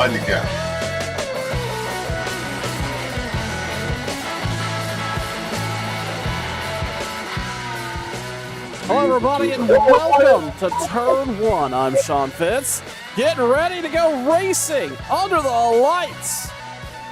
mind the gap. Hello, everybody, and welcome to Turn 1. I'm Sean Fitz, getting ready to go racing under the lights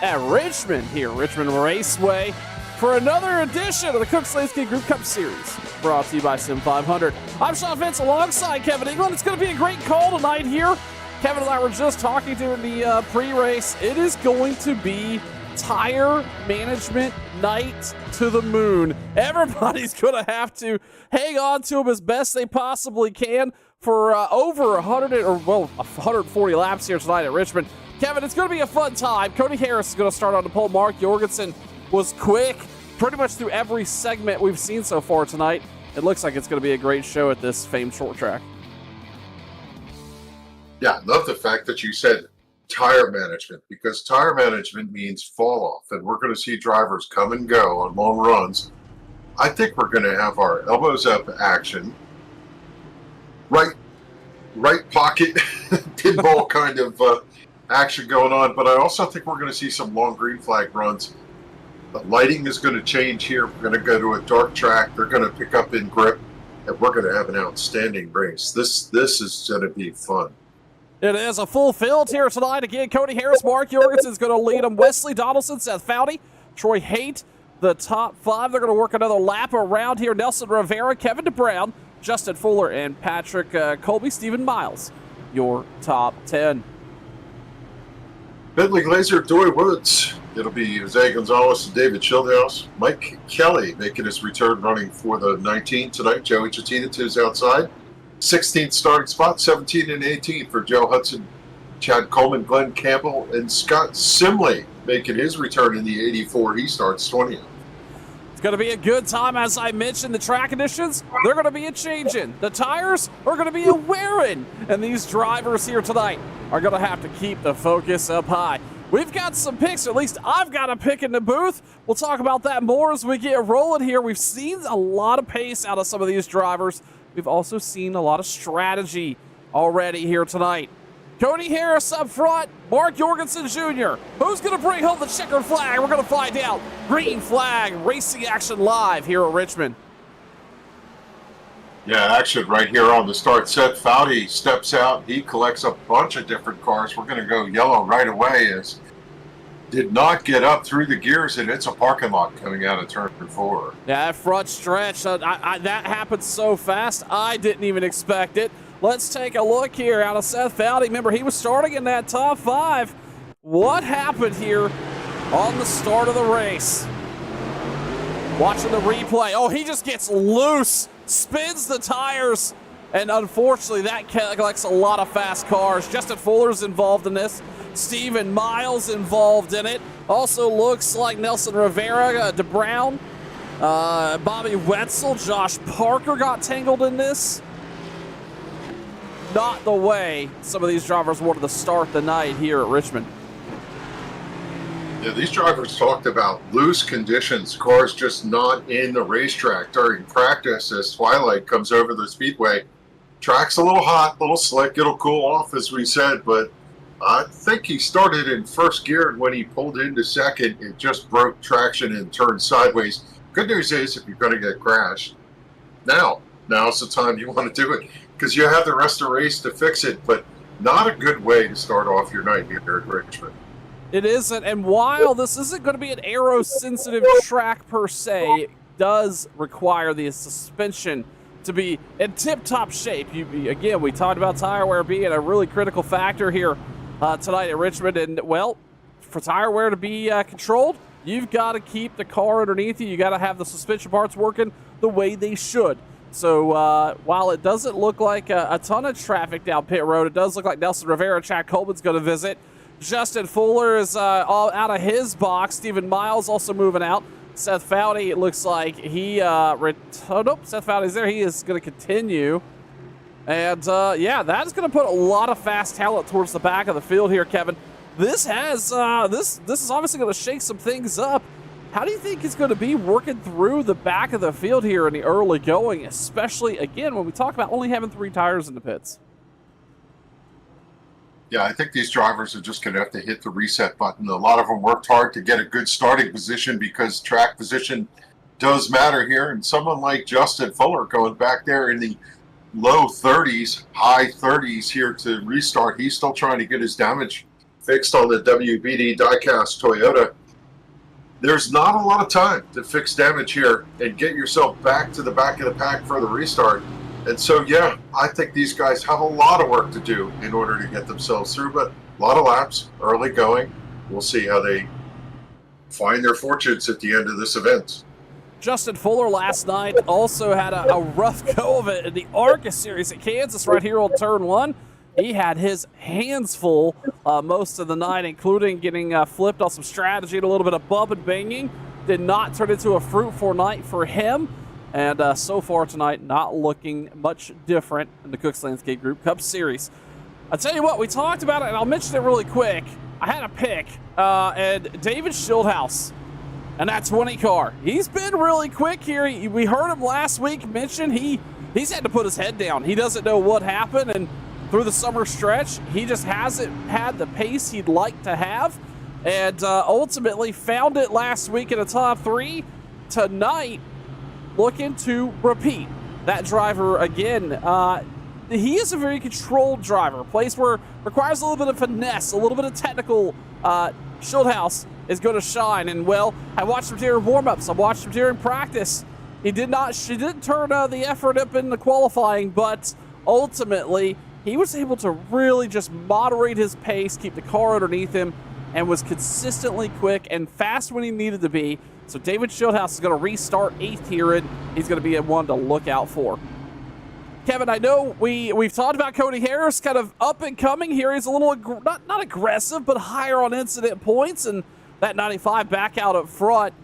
at Richmond here, Richmond Raceway, for another edition of the Cook Slansky Group Cup Series, brought to you by Sim 500. I'm Sean Fitz alongside Kevin England. It's going to be a great call tonight here. Kevin and I were just talking during the pre-race. It is going to be tire management night to the moon. Everybody's going to have to hang on to them as best they possibly can for over 140 laps here tonight at Richmond. Kevin, it's going to be a fun time. Cody Harris is going to start on the pole. Mark Jorgensen was quick pretty much through every segment we've seen so far tonight. It looks like it's going to be a great show at this famed short track. Yeah, I love the fact that you said tire management, because tire management means fall off, and we're going to see drivers come and go on long runs. I think we're going to have our elbows up action, right pocket pinball kind of action going on, but I also think we're going to see some long green flag runs. The lighting is going to change here. We're going to go to a dark track. They're going to pick up in grip, and we're going to have an outstanding race. This is going to be fun. It is a full field here tonight. Again, Cody Harris, Mark Jorgensen is going to lead them. Wesley Donaldson, Seth Foudy, Troy Haight, the top five. They're going to work another lap around here. Nelson Rivera, Kevin DeBrown, Justin Fuller, and Patrick Colby, Stephen Miles, your top 10. Bentley Glazer, Dory Woods. It'll be Jose Gonzalez and David Schildhouse. Mike Kelly making his return running for the 19 tonight. Joey Chatina is outside. 16th starting spot, 17 and 18 for Joe Hudson, Chad Coleman, Glenn Campbell, and Scott Simley making his return in the 84. He starts 20th. It's going to be a good time. As I mentioned, the track conditions, they're going to be a changing. The tires are going to be a wearing. And these drivers here tonight are going to have to keep the focus up high. We've got some picks, or at least I've got a pick in the booth. We'll talk about that more as we get rolling here. We've seen a lot of pace out of some of these drivers. We've also seen a lot of strategy already here tonight. Cody Harris up front, Mark Jorgensen Jr. Who's going to bring home the checkered flag? We're going to find out. Green flag, racing action live here at Richmond. Yeah, action right here on the start set. Foudy steps out. He collects a bunch of different cars. We're going to go yellow right away as did not get up through the gears, and it's a parking lot coming out of turn 4. Yeah, that front stretch, that happened so fast, I didn't even expect it. Let's take a look here out of Seth Foudy. Remember, he was starting in that top 5. What happened here on the start of the race? Watching the replay. Oh, he just gets loose, spins the tires, and unfortunately, that collects a lot of fast cars. Justin Fuller's involved in this. Stephen Miles involved in it. Also looks like Nelson Rivera, DeBrown, Bobby Wetzel, Josh Parker got tangled in this. Not the way some of these drivers wanted to start the night here at Richmond. Yeah, these drivers talked about loose conditions, cars just not in the racetrack during practice as twilight comes over the speedway. Track's a little hot, a little slick. It'll cool off, as we said, but I think he started in first gear, and when he pulled into second, it just broke traction and turned sideways. Good news is, if you're going to get crashed, now's the time you want to do it, because you have the rest of the race to fix it, but not a good way to start off your night here at Richmond. It isn't, and while this isn't going to be an aero-sensitive track per se, it does require the suspension to be in tip-top shape. Again, we talked about tire wear being a really critical factor here tonight at Richmond, and well, for tire wear to be controlled, you've got to keep the car underneath you. You got to have the suspension parts working the way they should. So while it doesn't look like a ton of traffic down pit road, it does look like Nelson Rivera, Chad Coleman's going to visit. Justin Fuller is all out of his box. Stephen Miles also moving out. Seth Foudy, it looks like he nope, Seth Foudy's there. He is going to continue. And, yeah, that is going to put a lot of fast talent towards the back of the field here, Kevin. This has, this is obviously going to shake some things up. How do you think he's going to be working through the back of the field here in the early going, especially, again, when we talk about only having 3 tires in the pits? Yeah, I think these drivers are just going to have to hit the reset button. A lot of them worked hard to get a good starting position because track position does matter here. And someone like Justin Fuller going back there in the low 30s, high 30s here to restart. He's still trying to get his damage fixed on the WBD diecast Toyota. There's not a lot of time to fix damage here and get yourself back to the back of the pack for the restart. And so, yeah, I think these guys have a lot of work to do in order to get themselves through, but a lot of laps, early going. We'll see how they find their fortunes at the end of this event. Justin Fuller last night also had a rough go of it in the ARCA series at Kansas right here on turn one. He had his hands full most of the night, including getting flipped on some strategy and a little bit of bump and banging. Did not turn into a fruitful night for him. And so far tonight, not looking much different in the Cooks Landscape Group Cup Series. I'll tell you what, we talked about it, and I'll mention it really quick. I had a pick, and David Schildhouse, and that 20 car. He's been really quick here. We heard him last week mention he's had to put his head down. He doesn't know what happened, and through the summer stretch, he just hasn't had the pace he'd like to have, and ultimately found it last week in the top three. Tonight, looking to repeat. That driver, again, he is a very controlled driver. A place where requires a little bit of finesse, a little bit of technical. Schildhouse is going to shine. And, well, I watched him during warm-ups. I watched him during practice. She didn't turn the effort up in the qualifying, but ultimately he was able to really just moderate his pace, keep the car underneath him, and was consistently quick and fast when he needed to be. So David Schildhouse is going to restart 8th here, and he's going to be one to look out for. Kevin, I know we've talked about Cody Harris, kind of up and coming here. He's a little, not aggressive, but higher on incident points, and that 95 back out up front.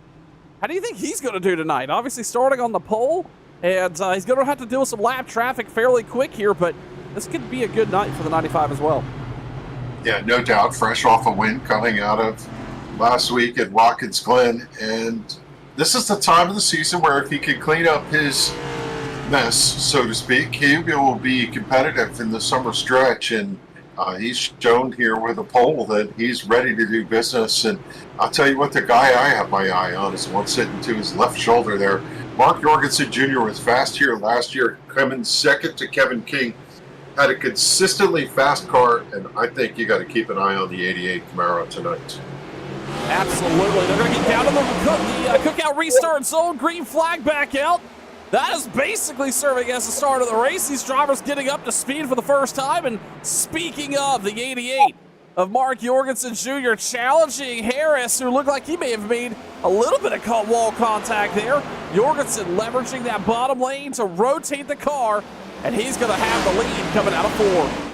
How do you think he's going to do tonight? Obviously starting on the pole, and he's going to have to deal with some lap traffic fairly quick here, but this could be a good night for the 95 as well. Yeah, no doubt. Fresh off a win coming out of last week at Watkins Glen, and this is the time of the season where if he can clean up his mess, so to speak, he will be competitive in the summer stretch, and he's shown here with a pole that he's ready to do business. And I'll tell you what, the guy I have my eye on is one sitting to his left shoulder there. Mark Jorgensen Jr. was fast here last year, coming second to Kevin King. Had a consistently fast car, and I think you got to keep an eye on the 88 Camaro tonight. Absolutely. They're going to get down to the cookout restart zone. Green flag back out. That is basically serving as the start of the race. These drivers getting up to speed for the first time. And speaking of the 88 of Mark Jorgensen Jr. challenging Harris, who looked like he may have made a little bit of wall contact there. Jorgensen leveraging that bottom lane to rotate the car, and he's going to have the lead coming out of 4.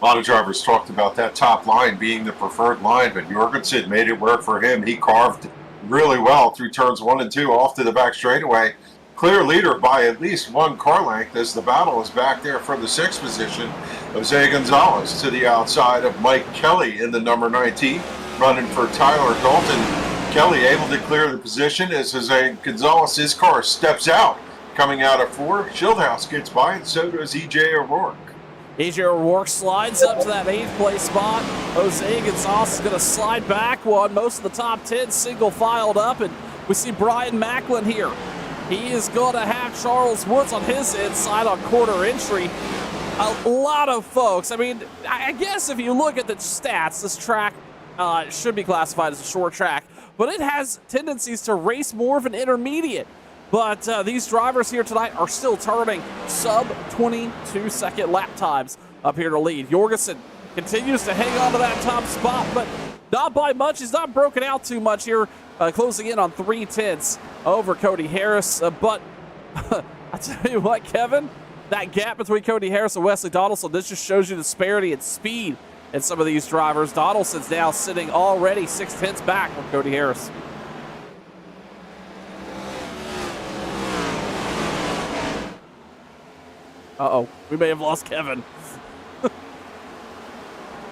A lot of drivers talked about that top line being the preferred line, but Jorgensen made it work for him. He carved really well through turns 1 and 2 off to the back straightaway. Clear leader by at least 1 car length as the battle is back there for the 6th position. Jose Gonzalez to the outside of Mike Kelly in the number 19, running for Tyler Dalton. Kelly able to clear the position as Jose Gonzalez, his car steps out. Coming out of 4, Schildhouse gets by, and so does E.J. O'Rourke. E.J. O'Rourke slides up to that 8th place spot. Jose Gonzalez is going to slide back one. Most of the top 10 single filed up, and we see Brian Macklin here. He is going to have Charles Woods on his inside on quarter entry. A lot of folks. I mean, I guess if you look at the stats, this track should be classified as a short track, but it has tendencies to race more of an intermediate. But these drivers here tonight are still turning sub-22-second lap times up here to lead. Jorgensen continues to hang on to that top spot, but not by much. He's not broken out too much here, closing in on 3/10 over Cody Harris. But I tell you what, Kevin, that gap between Cody Harris and Wesley Donaldson, this just shows you the disparity in speed in some of these drivers. Donaldson's now sitting already 6/10 back from Cody Harris. Uh-oh, we may have lost Kevin.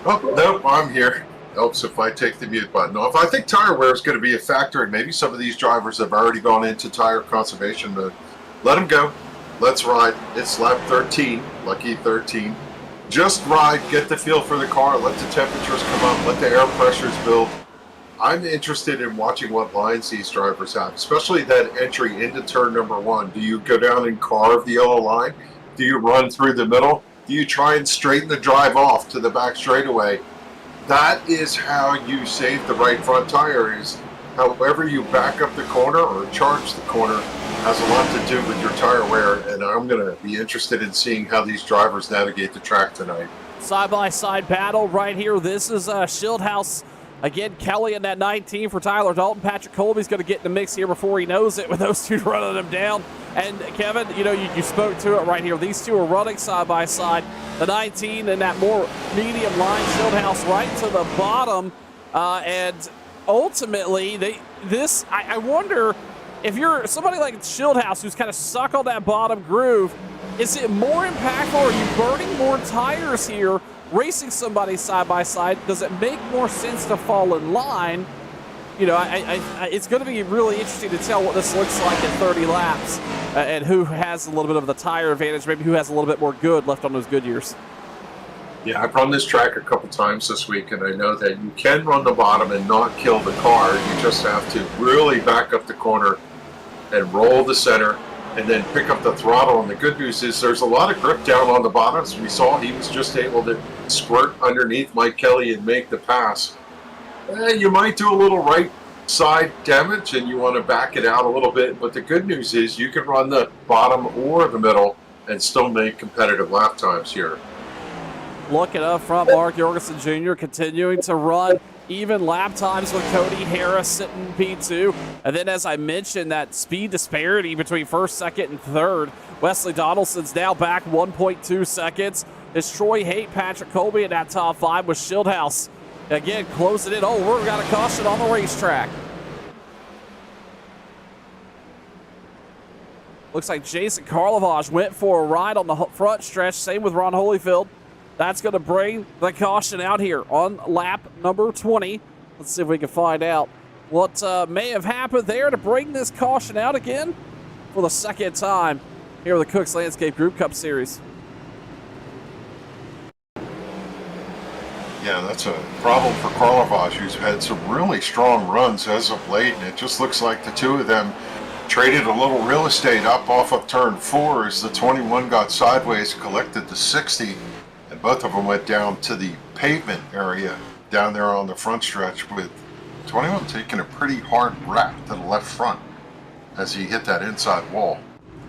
Oh, nope, I'm here. Helps if I take the mute button off. I think tire wear is going to be a factor, and maybe some of these drivers have already gone into tire conservation mode. Let them go. Let's ride. It's lap 13, lucky 13. Just ride, get the feel for the car, let the temperatures come up, let the air pressures build. I'm interested in watching what lines these drivers have, especially that entry into turn number 1. Do you go down and carve the yellow line? Do you run through the middle? Do you try and straighten the drive off to the back straightaway? That is how you save the right front tire, is however you back up the corner or charge the corner has a lot to do with your tire wear, and I'm going to be interested in seeing how these drivers navigate the track tonight. Side-by-side battle right here. This is Shieldhouse. Again, Kelly in that 19 for Tyler Dalton. Patrick Colby's going to get in the mix here before he knows it with those two running him down. And Kevin, you spoke to it right here. These two are running side by side. The 19 and that more medium line, Shieldhouse right to the bottom. And ultimately, I wonder if you're somebody like Shieldhouse who's kind of stuck on that bottom groove, is it more impactful? Are you burning more tires here? Racing somebody side by side, does it make more sense to fall in line? It's going to be really interesting to tell what this looks like in 30 laps and who has a little bit of the tire advantage, maybe who has a little bit more good left on those good years. Yeah, I've run this track a couple times this week, and I know that you can run the bottom and not kill the car. You just have to really back up the corner and roll the center and then pick up the throttle. And the good news is there's a lot of grip down on the bottom. As we saw, he was just able to squirt underneath Mike Kelly and make the pass. You might do a little right side damage and you want to back it out a little bit, but the good news is you can run the bottom or the middle and still make competitive lap times here. Looking up front, Mark Jorgensen Jr. continuing to run even lap times with Cody Harris sitting P2. And then, as I mentioned, that speed disparity between first, second, and third. Wesley Donaldson's now back 1.2 seconds. It's Troy Haight, Patrick Colby in that top 5 with Shieldhouse. Again, closing it. Oh, we've got a caution on the racetrack. Looks like Jason Karlovage went for a ride on the front stretch. Same with Ron Holyfield. That's going to bring the caution out here on lap number 20. Let's see if we can find out what may have happened there to bring this caution out again for the second time here with the Cooks Landscape Group Cup Series. Yeah, that's a problem for Karlovage, who's had some really strong runs as of late, and it just looks like the two of them traded a little real estate up off of turn 4 as the 21 got sideways, collected the 60. And both of them went down to the pavement area down there on the front stretch, with 21 taking a pretty hard wrap to the left front as he hit that inside wall.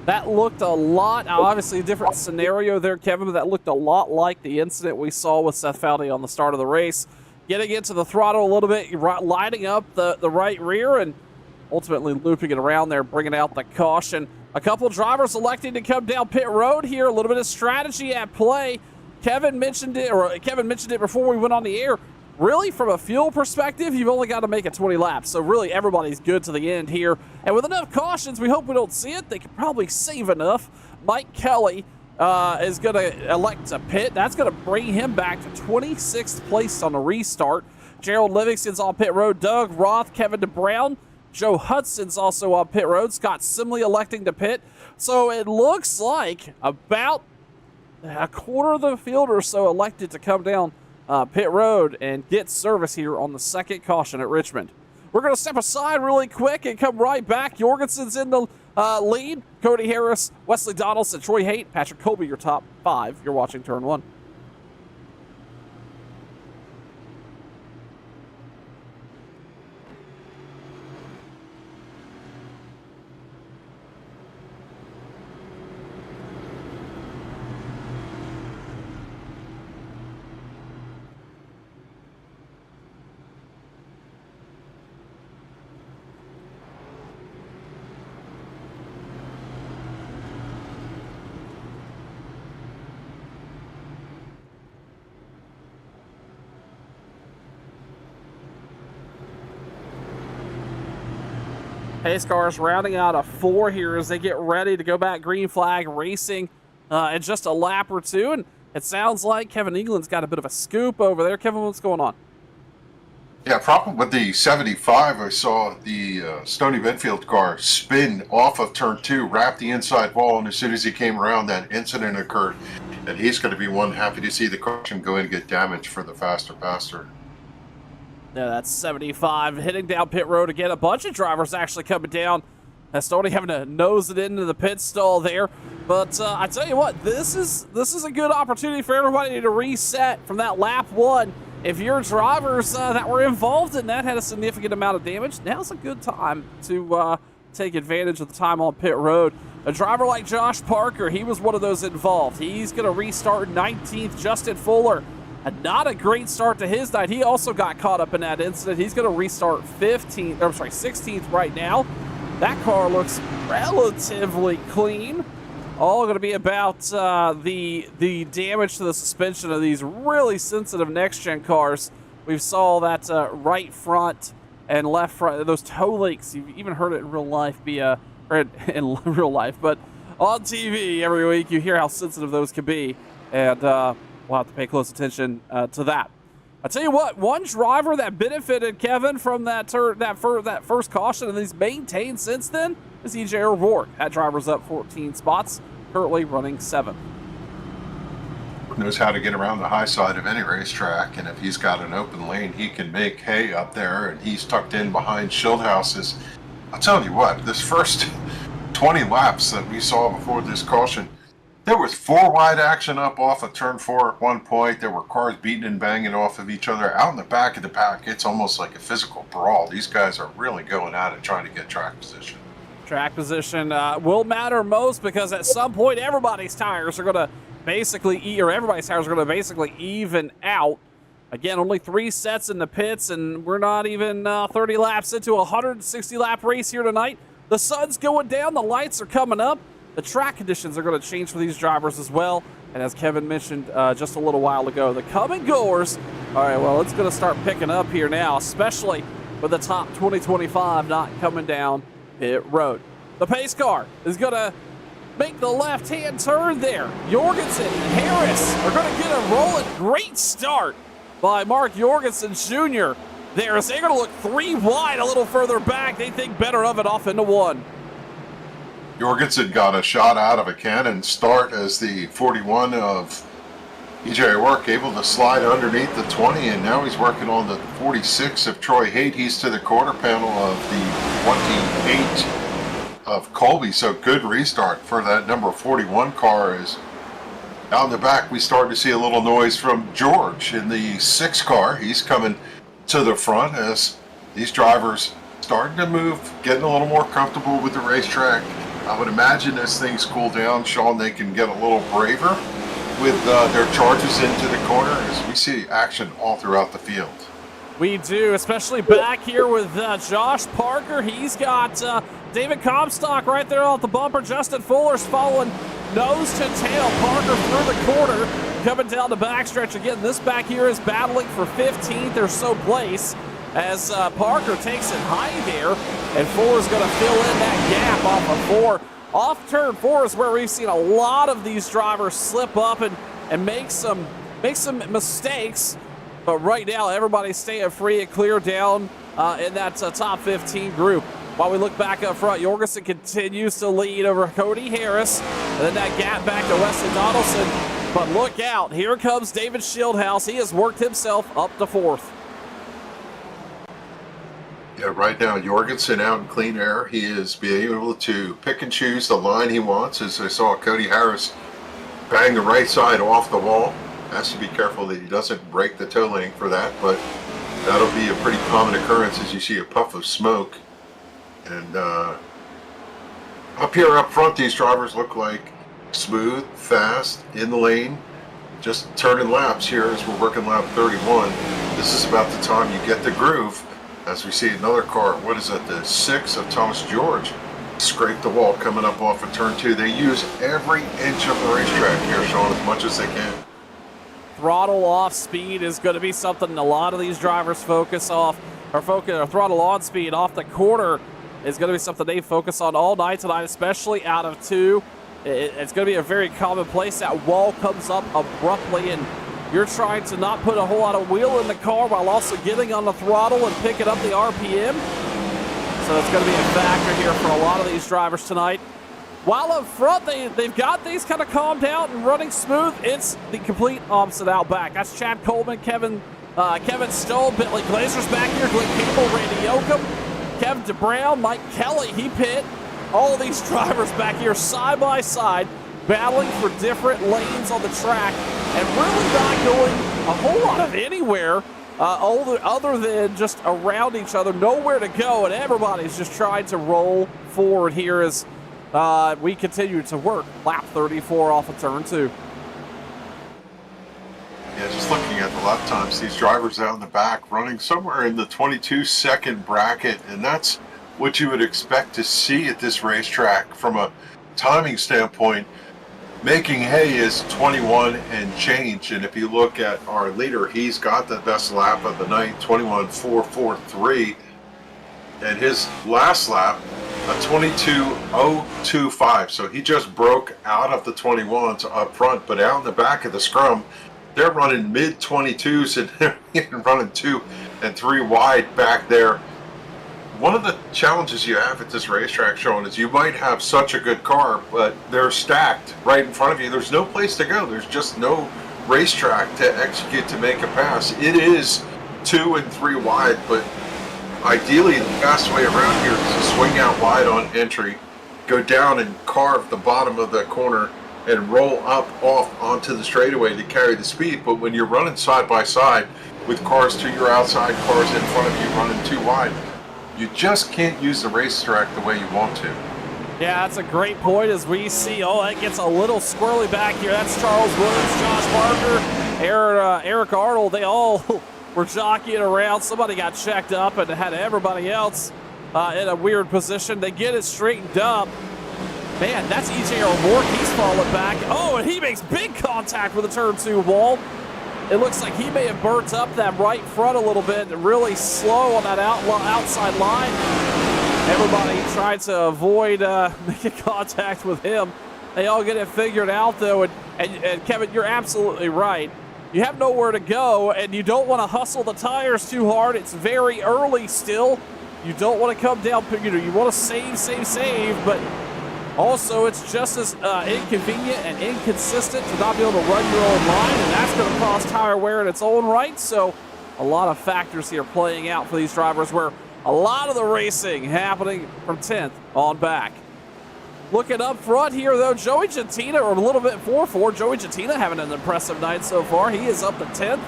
That looked a lot, obviously a different scenario there, Kevin, but that looked a lot like the incident we saw with Seth Foudy on the start of the race. Getting into the throttle a little bit, lighting up the right rear, and ultimately looping it around there, bringing out the caution. A couple drivers electing to come down pit road here, a little bit of strategy at play. Kevin mentioned it before we went on the air. Really, from a fuel perspective, you've only got to make it 20 laps. So really, everybody's good to the end here. And with enough cautions, we hope we don't see it. They could probably save enough. Mike Kelly is going to elect to pit. That's going to bring him back to 26th place on the restart. Gerald Livingston's on pit road. Doug Roth, Kevin DeBrown. Joe Hudson's also on pit road. Scott Simley electing to pit. So it looks like about a quarter of the field or so elected to come down pit road and get service here on the second caution at Richmond. We're going to step aside really quick and come right back. Jorgensen's in the lead. Cody Harris, Wesley Donaldson, Troy Haight, Patrick Colby, your top 5. You're watching Turn 1. Pace cars rounding out a 4 here as they get ready to go back green flag racing in just a lap or two. And it sounds like Kevin England's got a bit of a scoop over there. Kevin, what's going on? Yeah, problem with the 75, I saw the Stoney Benfield car spin off of turn 2, wrap the inside wall, and as soon as he came around, that incident occurred. And he's going to be one happy to see the caution go in and get damaged for the faster passer. Yeah, that's 75 hitting down pit road again. A bunch of drivers actually coming down. Stoney having to nose it into the pit stall there. But I tell you what, this is a good opportunity for everybody to reset from that lap one. If your drivers that were involved in that had a significant amount of damage, now's a good time to take advantage of the time on pit road. A driver like Josh Parker, he was one of those involved. He's going to restart 19th. Justin Fuller, not a great start to his night. He also got caught up in that incident. He's going to restart 16th right now. That car looks relatively clean. All going to be about the damage to the suspension of these really sensitive next-gen cars. We saw that right front and left front, those toe links. You've even heard it in real life, in real life, but on TV every week you hear how sensitive those can be, and we'll have to pay close attention to that. I tell you what, one driver that benefited, Kevin, from that first caution and he's maintained since then is EJ O'Rourke. That driver's up 14 spots, currently running 7th. Knows how to get around the high side of any racetrack, and if he's got an open lane, he can make hay up there, and he's tucked in behind Schildhouses. I'll tell you what, this first 20 laps that we saw before this caution, there was 4 wide action up off of turn 4 at one point. There were cars beating and banging off of each other. Out in the back of the pack, it's almost like a physical brawl. These guys are really going at it, trying to get track position. Track position will matter most because at some point everybody's tires are going to basically even out. Again, only 3 sets in the pits, and we're not even 30 laps into a 160-lap race here tonight. The sun's going down, the lights are coming up. The track conditions are going to change for these drivers as well. And as Kevin mentioned just a little while ago, the come-and-goers, all right, well, it's going to start picking up here now, especially with the top 2025 not coming down pit road. The pace car is going to make the left-hand turn there. Jorgensen and Harris are going to get a rolling. Great start by Mark Jorgensen Jr. there as they're going to look 3 wide a little further back. They think better of it off into 1. Jorgensen got a shot out of a cannon start as the 41 of EJ O'Rourke able to slide underneath the 20, and now he's working on the 46 of Troy Haight. He's to the quarter panel of the 28 of Colby, so good restart for that number 41 car. Is out in the back, we start to see a little noise from George in the 6 car. He's coming to the front as these drivers starting to move, getting a little more comfortable with the racetrack. I would imagine as things cool down, Sean, they can get a little braver with their charges into the corner as we see action all throughout the field. We do, especially back here with Josh Parker. He's got David Comstock right there off the bumper. Justin Fuller's following nose to tail. Parker through the corner, coming down the backstretch again. This back here is battling for 15th or so place as Parker takes it high there, and Fuller's going to fill in that gap off of 4. Off turn 4 is where we've seen a lot of these drivers slip up and make some mistakes. But right now, everybody's staying free and clear down in that top 15 group. While we look back up front, Jorgensen continues to lead over Cody Harris. And then that gap back to Wesley Donaldson. But look out, here comes David Schildhouse. He has worked himself up to 4th. Yeah, right now, Jorgensen out in clean air. He is being able to pick and choose the line he wants. As I saw Cody Harris bang the right side off the wall. Has to be careful that he doesn't break the toe link for that, but that'll be a pretty common occurrence as you see a puff of smoke. And up here up front, these drivers look like smooth, fast, in the lane, just turning laps here as we're working lap 31. This is about the time you get the groove. As we see another car, what is it, the 6 of Thomas George, scrape the wall coming up off of turn 2. They use every inch of the racetrack here, Sean, as much as they can. Throttle off speed is going to be something a lot of these drivers focus off, or throttle on speed off the corner is going to be something they focus on all night tonight, especially out of 2. It's going to be a very common place. That wall comes up abruptly, and you're trying to not put a whole lot of wheel in the car while also getting on the throttle and picking up the RPM. So it's going to be a factor here for a lot of these drivers tonight. While up front, they've got these kind of calmed down and running smooth, it's the complete opposite out back. That's Chad Coleman, Kevin Stowe, Bentley Glazer's back here, Glenn Campbell, Randy Yoakum, Kevin DeBrown, Mike Kelly, he pit. All these drivers back here side by side, battling for different lanes on the track and really not going a whole lot of anywhere other than just around each other, nowhere to go, and everybody's just trying to roll forward here as we continue to work lap 34 off of turn 2. Yeah, just looking at the lap times, these drivers out in the back running somewhere in the 22-second bracket, and that's what you would expect to see at this racetrack from a timing standpoint. Making hay is 21 and change, and if you look at our leader, he's got the best lap of the night, 21.443, and his last lap, a 22.025, so he just broke out of the 21s up front, but out in the back of the scrum, they're running mid-22s, and they're even running 2 and 3 wide back there. One of the challenges you have at this racetrack, Sean, is you might have such a good car, but they're stacked right in front of you. There's no place to go. There's just no racetrack to execute to make a pass. It is 2 and 3 wide, but ideally the fast way around here is to swing out wide on entry, go down and carve the bottom of the corner, and roll up off onto the straightaway to carry the speed. But when you're running side by side with cars to your outside, cars in front of you running 2 wide, you just can't use the racetrack the way you want to. Yeah, that's a great point as we see, that gets a little squirrely back here. That's Charles Williams, Josh Barker, Eric Arnold. They all were jockeying around. Somebody got checked up and had everybody else in a weird position. They get it straightened up. Man, that's EJ O'Rourke. He's falling back. Oh, and he makes big contact with the turn 2 wall. It looks like he may have burnt up that right front a little bit, really slow on that outside line. Everybody tried to avoid making contact with him. They all get it figured out, though. And Kevin, you're absolutely right. You have nowhere to go, and you don't want to hustle the tires too hard. It's very early still. You don't want to come down. You want to save, but also, it's just as inconvenient and inconsistent to not be able to run your own line, and that's going to cause tire wear in its own right. So a lot of factors here playing out for these drivers, where a lot of the racing happening from 10th on back. Looking up front here, though, Joey Gentina, or a little bit 4-4. Joey Gentina having an impressive night so far. He is up to 10th.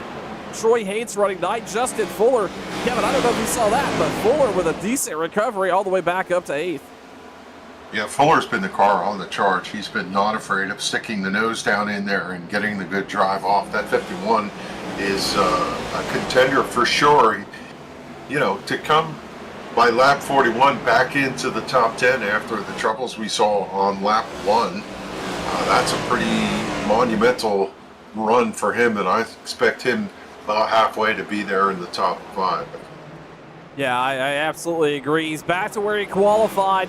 Troy Hates running 9th. Justin Fuller. Kevin, I don't know if you saw that, but Fuller with a decent recovery all the way back up to 8th. Yeah, Fuller's been the car on the charge. He's been not afraid of sticking the nose down in there and getting the good drive off. That 51 is a contender for sure. You know, to come by lap 41 back into the top 10 after the troubles we saw on lap 1, that's a pretty monumental run for him, and I expect him about halfway to be there in the top 5. Yeah, I absolutely agree. He's back to where he qualified.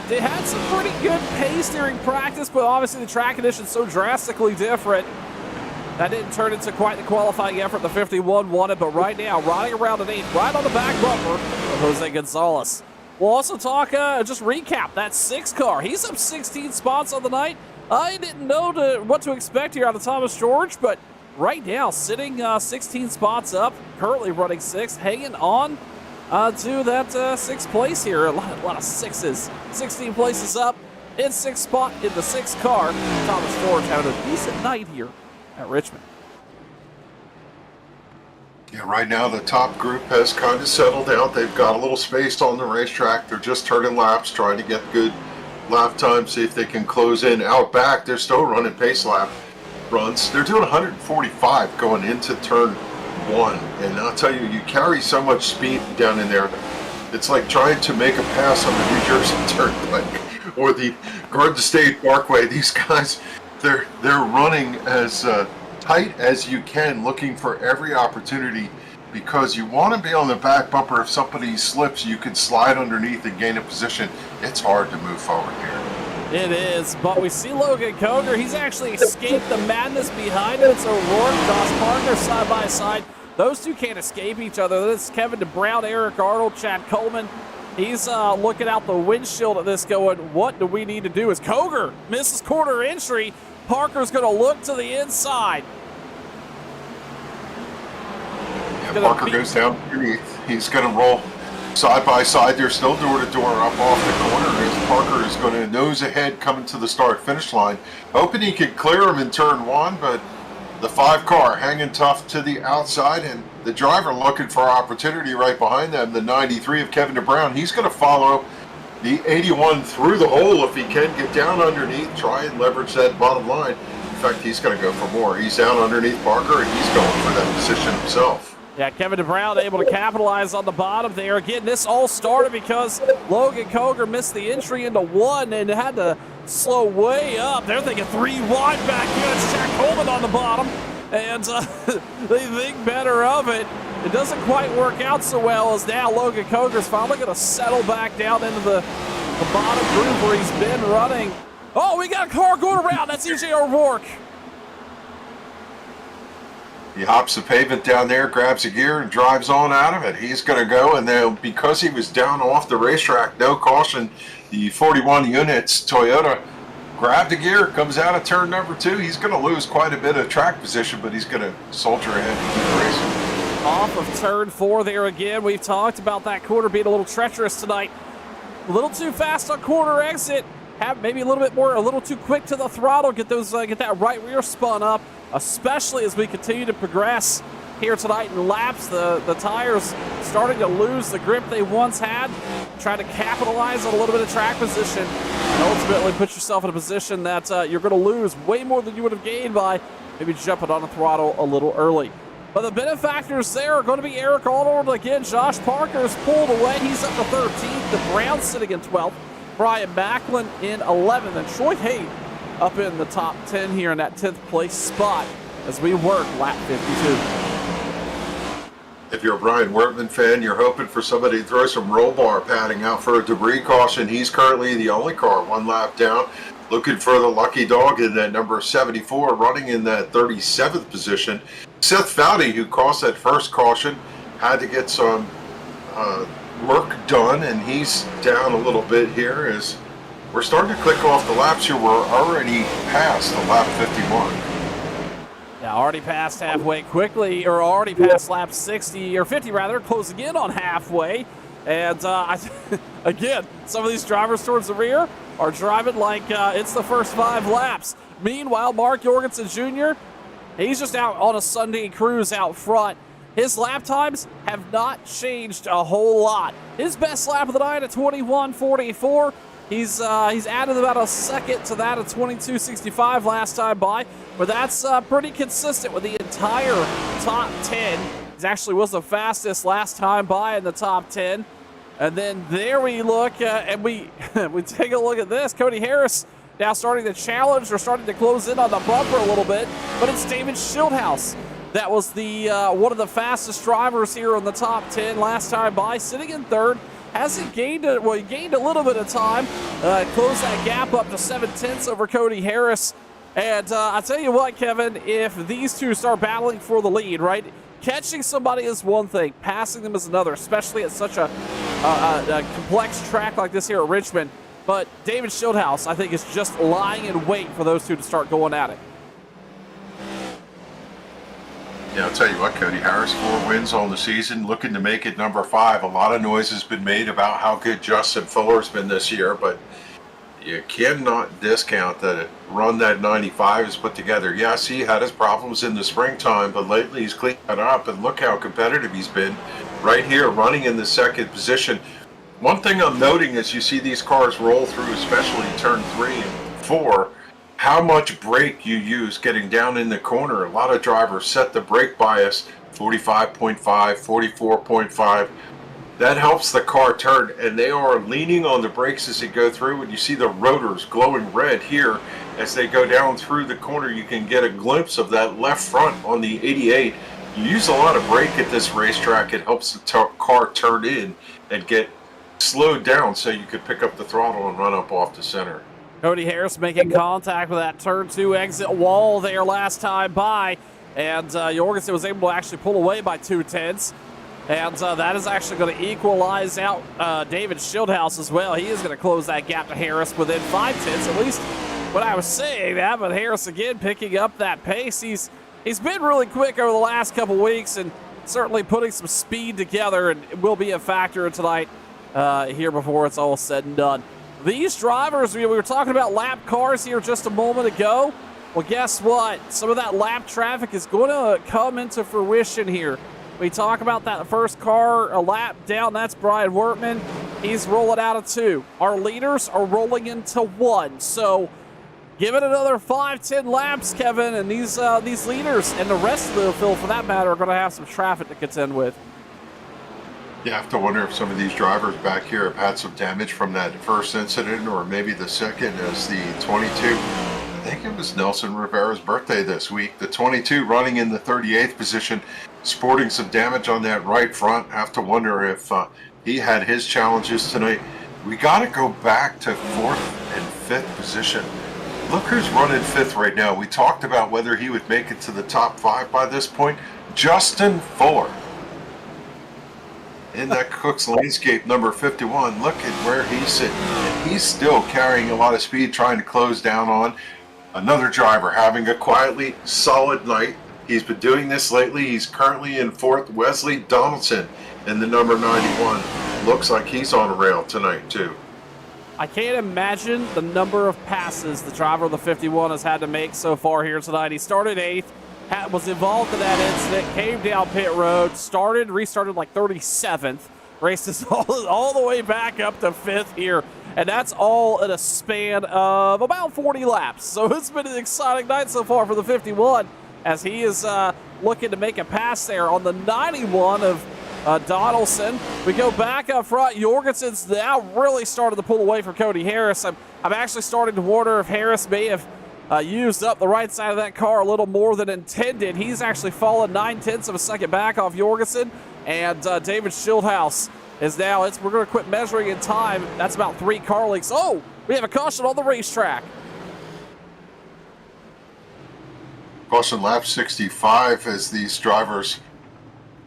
They had some pretty good pace during practice, but obviously the track conditions so drastically different. That didn't turn into quite the qualifying effort the 51 wanted, but right now, riding around an 8th, right on the back bumper of Jose Gonzalez. We'll also talk, just recap, that 6 car. He's up 16 spots on the night. I didn't know what to expect here out of Thomas George, but right now, sitting 16 spots up, currently running 6th, hanging on to that 6th place here. A lot of 6s. 16 places up in 6th spot in the 6th car. Thomas George having a decent night here at Richmond. Yeah, right now the top group has kind of settled out. They've got a little space on the racetrack. They're just turning laps, trying to get good lap time, see if they can close in. Out back, they're still running pace lap runs. They're doing 145 going into turn 1, and I'll tell you, you carry so much speed down in there. It's like trying to make a pass on the New Jersey Turnpike or the Garden State Parkway. These guys, they're running as tight as you can, looking for every opportunity, because you want to be on the back bumper. If somebody slips, you can slide underneath and gain a position. It's hard to move forward here. It is, but we see Logan Koger. He's actually escaped the madness behind him. It's O'Rourke, Josh Parker side by side. Those two can't escape each other. This is Kevin DeBrown, Eric Arnold, Chad Coleman, He's looking out the windshield at this going, what do we need to do? As Koger misses corner entry, Parker's going to look to the inside. Yeah, Parker goes down underneath. He's going to roll side by side. They're still door to door up off the corner as Parker is going to nose ahead coming to the start finish line. Hoping he can clear him in turn one, but the 5 car hanging tough to the outside, and the driver looking for opportunity right behind them, the 93 of Kevin DeBrown. He's going to follow the 81 through the hole if he can get down underneath, try and leverage that bottom line. In fact, he's going to go for more. He's down underneath Parker, and he's going for that position himself. Yeah, Kevin DeBrown able to capitalize on the bottom there. Again, this all started because Logan Koger missed the entry into 1 and had to slow way up. They're thinking 3 wide back here. It's Jack Coleman on the bottom, and they think better of it. It doesn't quite work out so well as now Logan Koger's finally going to settle back down into the bottom groove where he's been running. Oh, we got a car going around. That's EJ O'Rourke. He hops the pavement down there, grabs a gear, and drives on out of it. He's going to go, and then because he was down off the racetrack, no caution, the 41 units Toyota grabbed the gear, comes out of turn number 2. He's going to lose quite a bit of track position, but he's going to soldier ahead and keep racing. Off of turn 4 there again. We've talked about that corner being a little treacherous tonight. A little too fast on corner exit. Have maybe a little too quick to the throttle. Get that right rear spun up, especially as we continue to progress here tonight in laps. The tires starting to lose the grip they once had. Trying to capitalize on a little bit of track position and ultimately put yourself in a position that you're going to lose way more than you would have gained by maybe jumping on the throttle a little early. But the benefactors there are going to be Eric Alderwood again. Josh Parker's pulled away. He's up to 13th. The Browns sitting in 12th. Brian Macklin in 11th. And Troy Haight up in the top 10 here in that 10th place spot as we work lap 52. If you're a Brian Wertman fan, you're hoping for somebody to throw some roll bar padding out for a debris caution. He's currently the only car 1 lap down, looking for the lucky dog in that number 74, running in that 37th position. Seth Foudy, who cost that first caution, had to get some work done, and he's down a little bit here as we're starting to click off the laps here. We're already past the lap 51. Yeah, already passed halfway quickly, or already past lap 60, or 50 rather, closing in on halfway. And again, some of these drivers towards the rear are driving like it's the first 5 laps. Meanwhile, Mark Jorgensen Jr., he's just out on a Sunday cruise out front. His lap times have not changed a whole lot. His best lap of the night at 21:44. He's added about a second to that at 22:65 last time by, but that's pretty consistent with the entire top 10. He actually was the fastest last time by in the top 10. And then there we look, and we take a look at this. Cody Harris now starting to challenge or starting to close in on the bumper a little bit, but it's David Schildhouse. That was the one of the fastest drivers here on the top 10 last time by, sitting in 3rd. Hasn't gained it. Well, he gained a little bit of time. Closed that gap up to 7/10 over Cody Harris. And I tell you what, Kevin, if these two start battling for the lead, right? Catching somebody is one thing, passing them is another, especially at such a complex track like this here at Richmond. But David Schildhouse, I think, is just lying in wait for those two to start going at it. Yeah, I'll tell you what, Cody Harris, 4 wins on the season, looking to make it number 5. A lot of noise has been made about how good Justin Fuller's been this year, but you cannot discount that run that 95 has put together. Yes, he had his problems in the springtime, but lately he's cleaned it up, and look how competitive he's been right here, running in the 2nd position. One thing I'm noting as you see these cars roll through, especially turn 3 and 4, how much brake you use getting down in the corner. A lot of drivers set the brake bias 45.5, 44.5. That helps the car turn, and they are leaning on the brakes as they go through. And you see the rotors glowing red here as they go down through the corner. You can get a glimpse of that left front on the 88. You use a lot of brake at this racetrack. It helps the car turn in and get slowed down so you could pick up the throttle and run up off the center. Cody Harris making contact with that turn 2 exit wall there last time by, and Jorgensen was able to actually pull away by 2/10. And that is actually going to equalize out David Shieldhouse as well. He is going to close that gap to Harris within 5/10, at least when I was saying that. But Harris again picking up that pace. He's been really quick over the last couple weeks and certainly putting some speed together, and it will be a factor tonight here before it's all said and done. These drivers, we were talking about lap cars here just a moment ago. Well, guess what? Some of that lap traffic is going to come into fruition here. We talk about that first car a lap down. That's Brian Wortman. He's rolling out of 2. Our leaders are rolling into 1. So give it another 5-10 laps, Kevin, and these leaders and the rest of the field, for that matter, are going to have some traffic to contend with. You have to wonder if some of these drivers back here have had some damage from that first incident, or maybe the second, as the 22. I think it was Nelson Rivera's birthday this week. The 22 running in the 38th position, sporting some damage on that right front. Have to wonder if he had his challenges tonight. We got to go back to 4th and 5th position. Look who's running 5th right now. We talked about whether he would make it to the top 5 by this point. Justin Fuller. In that Cook's Landscape number 51, look at where he's sitting. And he's still carrying a lot of speed, trying to close down on another driver, having a quietly solid night. He's been doing this lately. He's currently in 4th. Wesley Donaldson in the number 91. Looks like he's on a rail tonight, too. I can't imagine the number of passes the driver of the 51 has had to make so far here tonight. He started 8th. Was involved in that incident, came down pit road, restarted like 37th, races all the way back up to 5th here, and that's all in a span of about 40 laps. So it's been an exciting night so far for the 51, as he is looking to make a pass there on the 91 of Donaldson. We go back up front. Jorgensen's now really started to pull away from Cody Harris. I'm actually starting to wonder if Harris may have used up the right side of that car a little more than intended. He's actually fallen 9/10 of a second back off Jorgensen, and David Shieldhouse is now, we're going to quit measuring in time. That's about 3 car lengths. Oh, we have a caution on the racetrack. Caution lap 65 as these drivers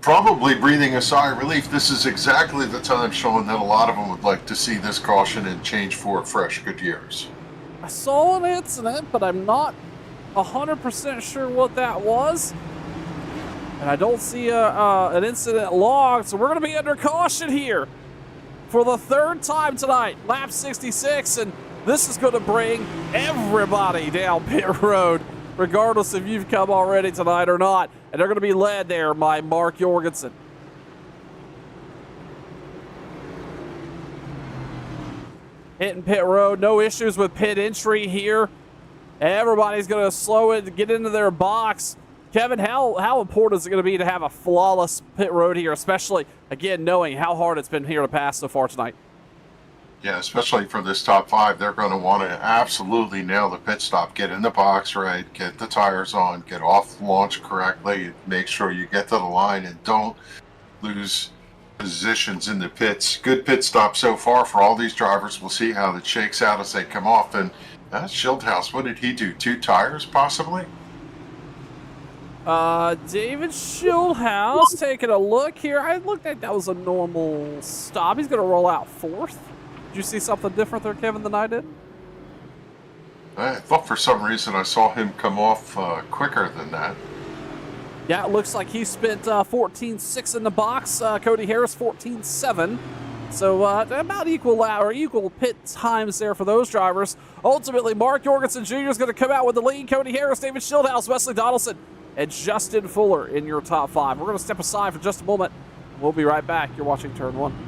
probably breathing a sigh of relief. This is exactly the time, Sean, that a lot of them would like to see this caution and change for fresh Goodyears. I saw an incident, but I'm not 100% sure what that was. And I don't see an incident logged, so we're going to be under caution here for the 3rd time tonight, lap 66, and this is going to bring everybody down pit road, regardless if you've come already tonight or not. And they're going to be led there by Mark Jorgensen. Hitting pit road, no issues with pit entry here. Everybody's going to slow it, get into their box. Kevin, how important is it going to be to have a flawless pit road here, especially, again, knowing how hard it's been here to pass so far tonight? Yeah, especially for this top 5, they're going to want to absolutely nail the pit stop, get in the box right, get the tires on, get off launch correctly, make sure you get to the line and don't lose positions in the pits. Good pit stop so far for all these drivers. We'll see how it shakes out as they come off. And Shieldhouse, what did he do? 2 tires possibly? David Shieldhouse taking a look here. I looked like that was a normal stop. He's going to roll out 4th. Did you see something different there, Kevin, than I did? I thought for some reason I saw him come off quicker than that. Yeah, it looks like he spent 14.6 in the box. Cody Harris 14.7. So about equal pit times there for those drivers. Ultimately, Mark Jorgensen Jr. is going to come out with the lead. Cody Harris, David Shieldhouse, Wesley Donaldson, and Justin Fuller in your top 5. We're going to step aside for just a moment. We'll be right back. You're watching Turn 1.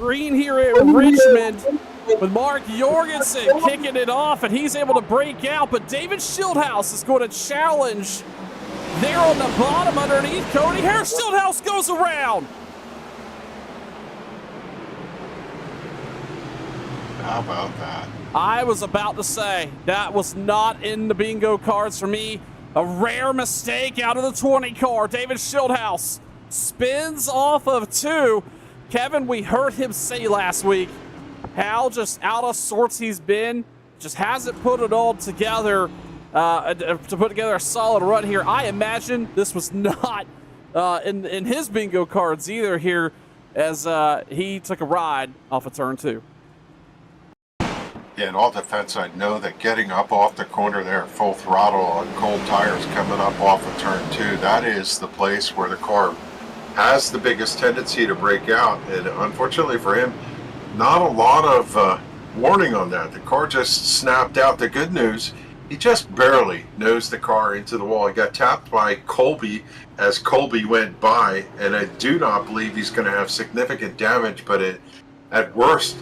green here at Richmond with Mark Jorgensen kicking it off, and he's able to break out, but David Schildhouse is going to challenge there on the bottom underneath Cody Harris. Schildhouse goes around. How about that? I was about to say, that was not in the bingo cards for me. A rare mistake out of the 20 car. David Schildhouse spins off of 2. Kevin, we heard him say last week how just out of sorts he's been. Just hasn't put it all together to put together a solid run here. I imagine this was not in his bingo cards either here, as he took a ride off of turn 2. Yeah, in all defense, I know that getting up off the corner there full throttle on cold tires coming up off of turn 2, that is the place where the car has the biggest tendency to break out. And unfortunately for him, not a lot of warning on that. The car just snapped out. The good news, he just barely nosed the car into the wall. He got tapped by Colby as Colby went by, and I do not believe he's going to have significant damage, but at worst,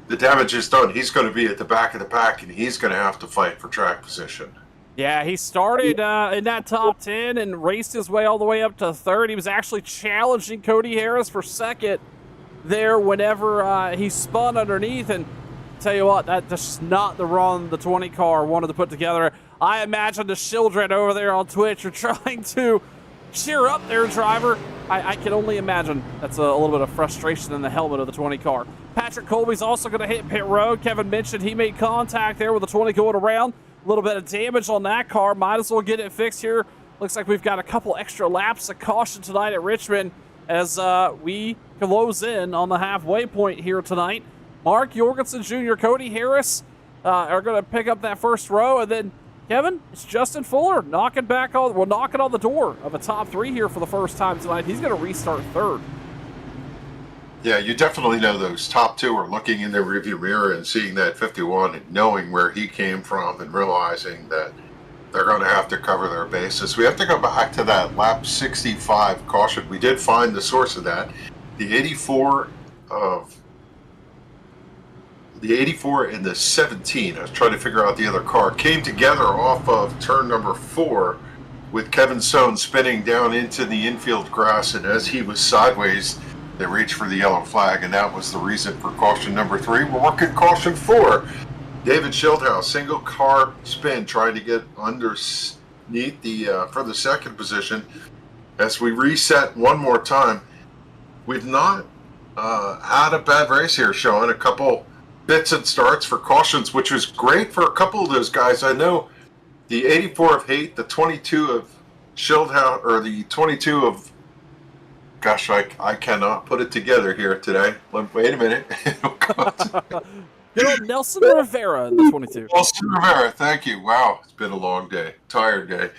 the damage is done. He's going to be at the back of the pack, and he's going to have to fight for track position. Yeah, he started in that top 10 and raced his way all the way up to 3rd. He was actually challenging Cody Harris for 2nd there whenever he spun underneath. And tell you what, that's just not the run the 20 car wanted to put together. I imagine the children over there on Twitch are trying to cheer up their driver. I can only imagine that's a little bit of frustration in the helmet of the 20 car. Patrick Colby's also going to hit pit road. Kevin mentioned he made contact there with the 20 going around. A little bit of damage on that car. Might as well get it fixed here. Looks like we've got a couple extra laps of caution tonight at Richmond as we close in on the halfway point here tonight. Mark Jorgensen Jr., Cody Harris are going to pick up that first row, and then Kevin, it's Justin Fuller knocking on the door of a top 3 here for the first time tonight. He's going to restart 3rd. Yeah, you definitely know those top 2 are looking in their rearview mirror and seeing that 51 and knowing where he came from and realizing that they're going to have to cover their bases. We have to go back to that lap 65 caution. We did find the source of that. The 84 and the 17, I was trying to figure out the other car, came together off of turn number 4 with Kevin Sohn spinning down into the infield grass, and as he was sideways, they reached for the yellow flag, and that was the reason for caution number 3. We're working caution 4. David Schildhouse, single car spin, trying to get underneath for the 2nd position. As we reset one more time, we've not had a bad race here, Sean. A couple bits and starts for cautions, which was great for a couple of those guys. I know the 84 of Haight, the 22 of Schildhouse, or the 22 of, gosh, I cannot put it together here today. Wait a minute. Good old Nelson Rivera in the 22. Nelson Rivera, thank you. Wow, it's been a long day, tired day.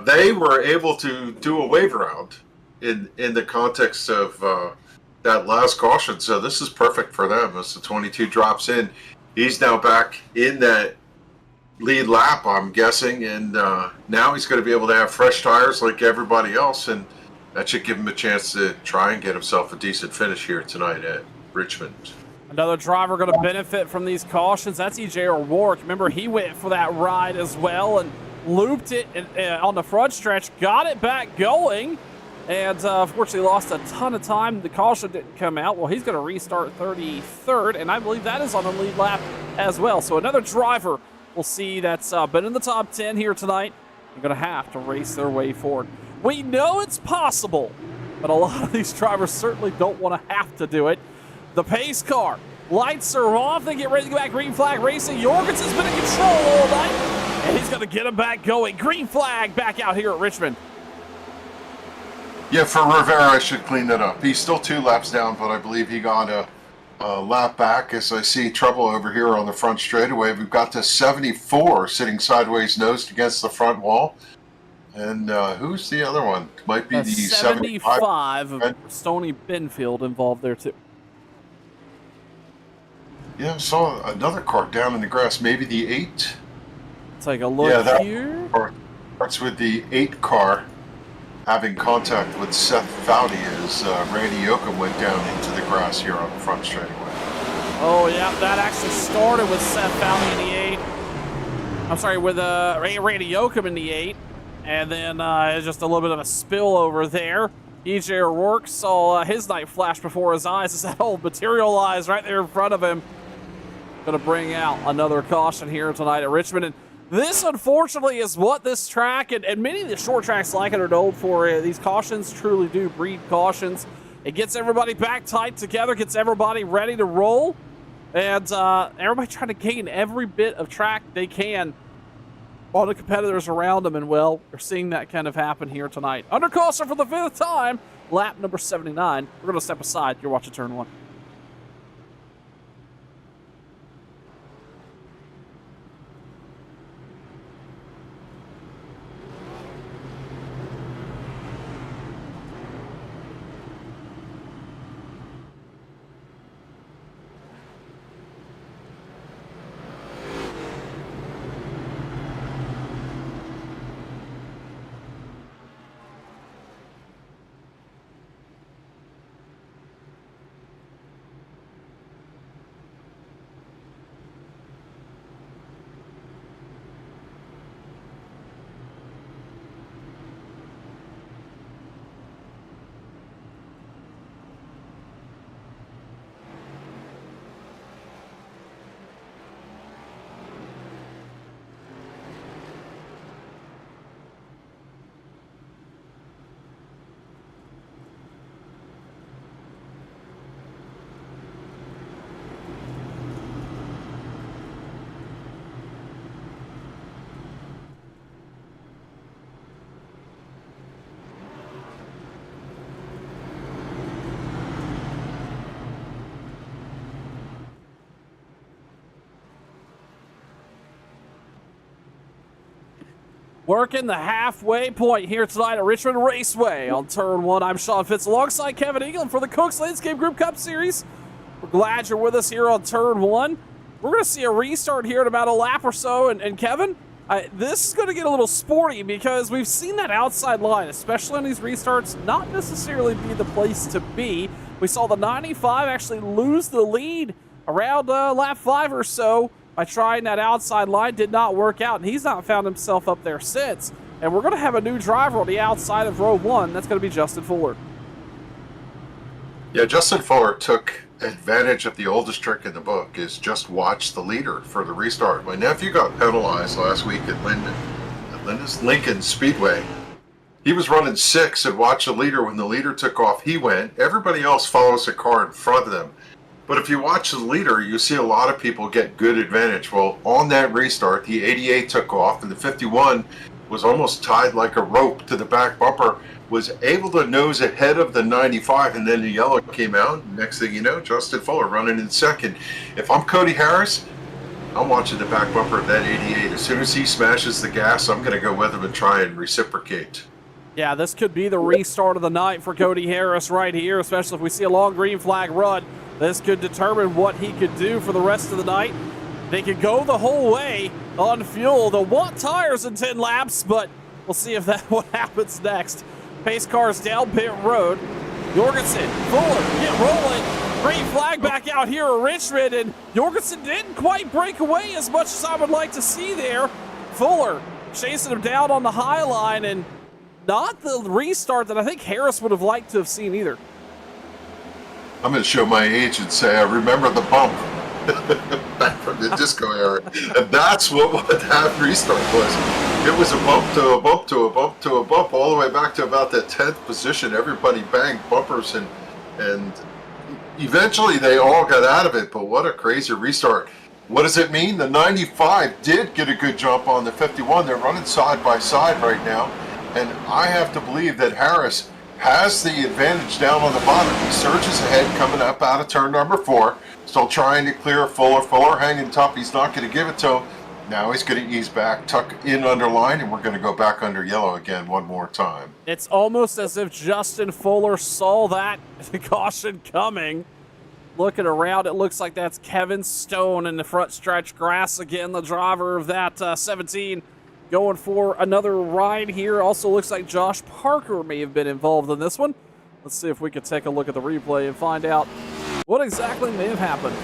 They were able to do a wave round in the context of that last caution, so this is perfect for them as the 22 drops in. He's now back in that lead lap, I'm guessing, and now he's going to be able to have fresh tires like everybody else, and that should give him a chance to try and get himself a decent finish here tonight at Richmond. Another driver going to benefit from these cautions. That's E.J. O'Rourke. Remember, he went for that ride as well and looped it on the front stretch, got it back going, and unfortunately lost a ton of time. The caution didn't come out. Well, he's going to restart 33rd, and I believe that is on the lead lap as well. So another driver we'll see that's been in the top 10 here tonight. They're going to have to race their way forward. We know it's possible, but a lot of these drivers certainly don't want to have to do it. The pace car, lights are off. They get ready to go back. Green flag racing. Jorgensen's been in control all night, and he's going to get him back going. Green flag back out here at Richmond. Yeah, for Rivera, I should clean that up. He's still 2 laps down, but I believe he got a lap back as I see trouble over here on the front straightaway. We've got the 74 sitting sideways nosed against the front wall. And who's the other one? Might be the 75 of Stony Benfield involved there too. Yeah, I saw another car down in the grass. Maybe the 8. Take a look here. Starts with the 8 car. having contact with Seth Foudy as Randy Yoakum went down into the grass here on the front straightaway. Oh, yeah, that actually started with Seth Foudy in the 8. I'm sorry, with Randy Yoakum in the 8. And then just a little bit of a spill over there. EJ O'Rourke saw his night flash before his eyes as that hole materialized right there in front of him. Going to bring out another caution here tonight at Richmond. And this, unfortunately, is what this track and many of the short tracks like it are known for. These cautions truly do breed cautions. It gets everybody back tight together, gets everybody ready to roll, and everybody trying to gain every bit of track they can on the competitors around them. And, well, we're seeing that kind of happen here tonight. Under caution for the 5th time, lap number 79. We're going to step aside. You're watching Turn 1. Working the halfway point here tonight at Richmond Raceway on Turn 1. I'm Sean Fitz alongside Kevin England for the Cooks Landscape Group Cup Series. We're glad you're with us here on Turn 1. We're going to see a restart here in about a lap or so. And Kevin, this is going to get a little sporty because we've seen that outside line, especially on these restarts, not necessarily be the place to be. We saw the 95 actually lose the lead around lap 5 or so. By trying that outside line, did not work out, and he's not found himself up there since. And we're going to have a new driver on the outside of row 1. That's going to be Justin Fuller. Yeah, Justin Fuller took advantage of the oldest trick in the book, is just watch the leader for the restart. My nephew got penalized last week at Lincoln Speedway. He was running 6 and watched the leader. When the leader took off, he went. Everybody else follows the car in front of them. But if you watch the leader, you see a lot of people get good advantage. Well, on that restart, the 88 took off, and the 51 was almost tied like a rope to the back bumper, was able to nose ahead of the 95, and then the yellow came out. Next thing you know, Justin Fuller running in second. If I'm Cody Harris, I'm watching the back bumper of that 88. As soon as he smashes the gas, I'm going to go with him and try and reciprocate. Yeah, this could be the restart of the night for Cody Harris right here, especially if we see a long green flag run. This could determine what he could do for the rest of the night. They could go the whole way on fuel. They'll want tires in 10 laps, but we'll see if that's what happens next. Pace cars down pit road. Jorgensen, Fuller, get rolling. Green flag back out here at Richmond, and Jorgensen didn't quite break away as much as I would like to see there. Fuller chasing him down on the high line, and not the restart that I think Harris would have liked to have seen either. I'm going to show my age and say I remember the bump back from the disco era. And that's what that restart was. It was a bump to a bump to a bump to a bump all the way back to about the 10th position. Everybody banged bumpers, and eventually they all got out of it. But what a crazy restart. What does it mean? The 95 did get a good jump on the 51. They're running side by side right now. And I have to believe that Harris has the advantage down on the bottom. He surges ahead coming up out of turn number 4. Still trying to clear Fuller. Fuller hanging tough. He's not going to give it to him. Now he's going to ease back, tuck in under line, and we're going to go back under yellow again one more time. It's almost as if Justin Fuller saw that caution coming. Looking around, it looks like that's Kevin Stone in the front stretch grass again, the driver of that 17 going for another ride here. Also looks like Josh Parker may have been involved in this one. Let's see if we can take a look at the replay and find out what exactly may have happened.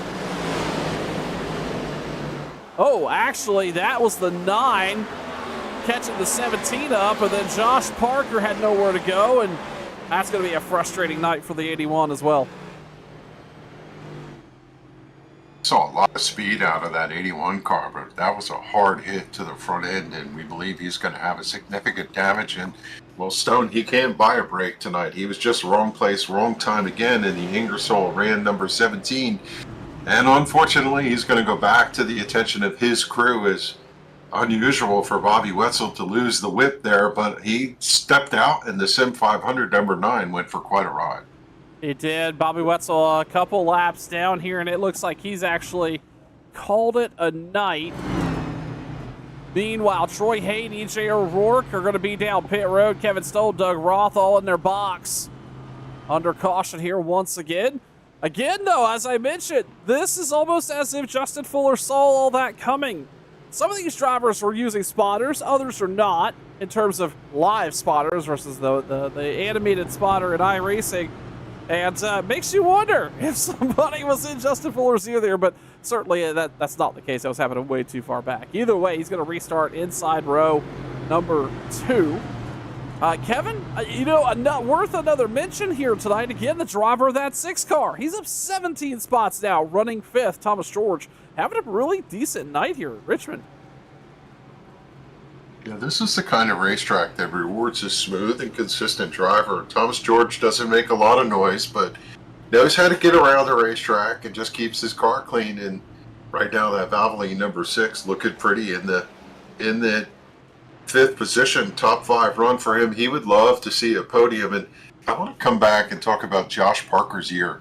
Oh, actually, that was the 9 catching the 17 up, and then Josh Parker had nowhere to go, and that's going to be a frustrating night for the 81 as well. Saw a lot of speed out of that 81 car, but that was a hard hit to the front end, and we believe he's going to have a significant damage. And well, Stone, he can't buy a break tonight. He was just wrong place, wrong time again in the Ingersoll ran number 17, and unfortunately, he's going to go back to the attention of his crew. As unusual for Bobby Wetzel to lose the whip there, but he stepped out, and the Sim 500 number 9 went for quite a ride. He did. Bobby Wetzel a couple laps down here, and it looks like he's actually called it a night. Meanwhile, Troy Hayden, EJ O'Rourke are going to be down pit road. Kevin Stoll, Doug Roth all in their box. Under caution here once again. Again, though, as I mentioned, this is almost as if Justin Fuller saw all that coming. Some of these drivers were using spotters, others are not, in terms of live spotters versus the animated spotter in iRacing. And makes you wonder if somebody was in Justin Fuller's ear there, but certainly that's not the case. That was happening way too far back. Either way, he's going to restart inside row number 2. Kevin, worth another mention here tonight. Again, the driver of that 6 car. He's up 17 spots now, running 5th. Thomas George having a really decent night here at Richmond. Yeah, this is the kind of racetrack that rewards a smooth and consistent driver. Thomas George doesn't make a lot of noise, but knows how to get around the racetrack and just keeps his car clean. And right now, that Valvoline number 6 looking pretty in the 5th position, top 5 run for him. He would love to see a podium. And I want to come back and talk about Josh Parker's year.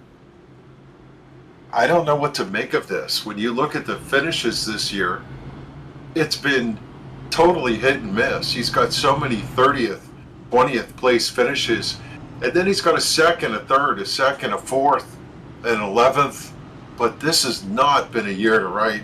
I don't know what to make of this. When you look at the finishes this year, it's been totally hit and miss. He's got so many 30th, 20th place finishes, and then he's got a 2nd, a 3rd, a 2nd, a 4th, an 11th. But this has not been a year to write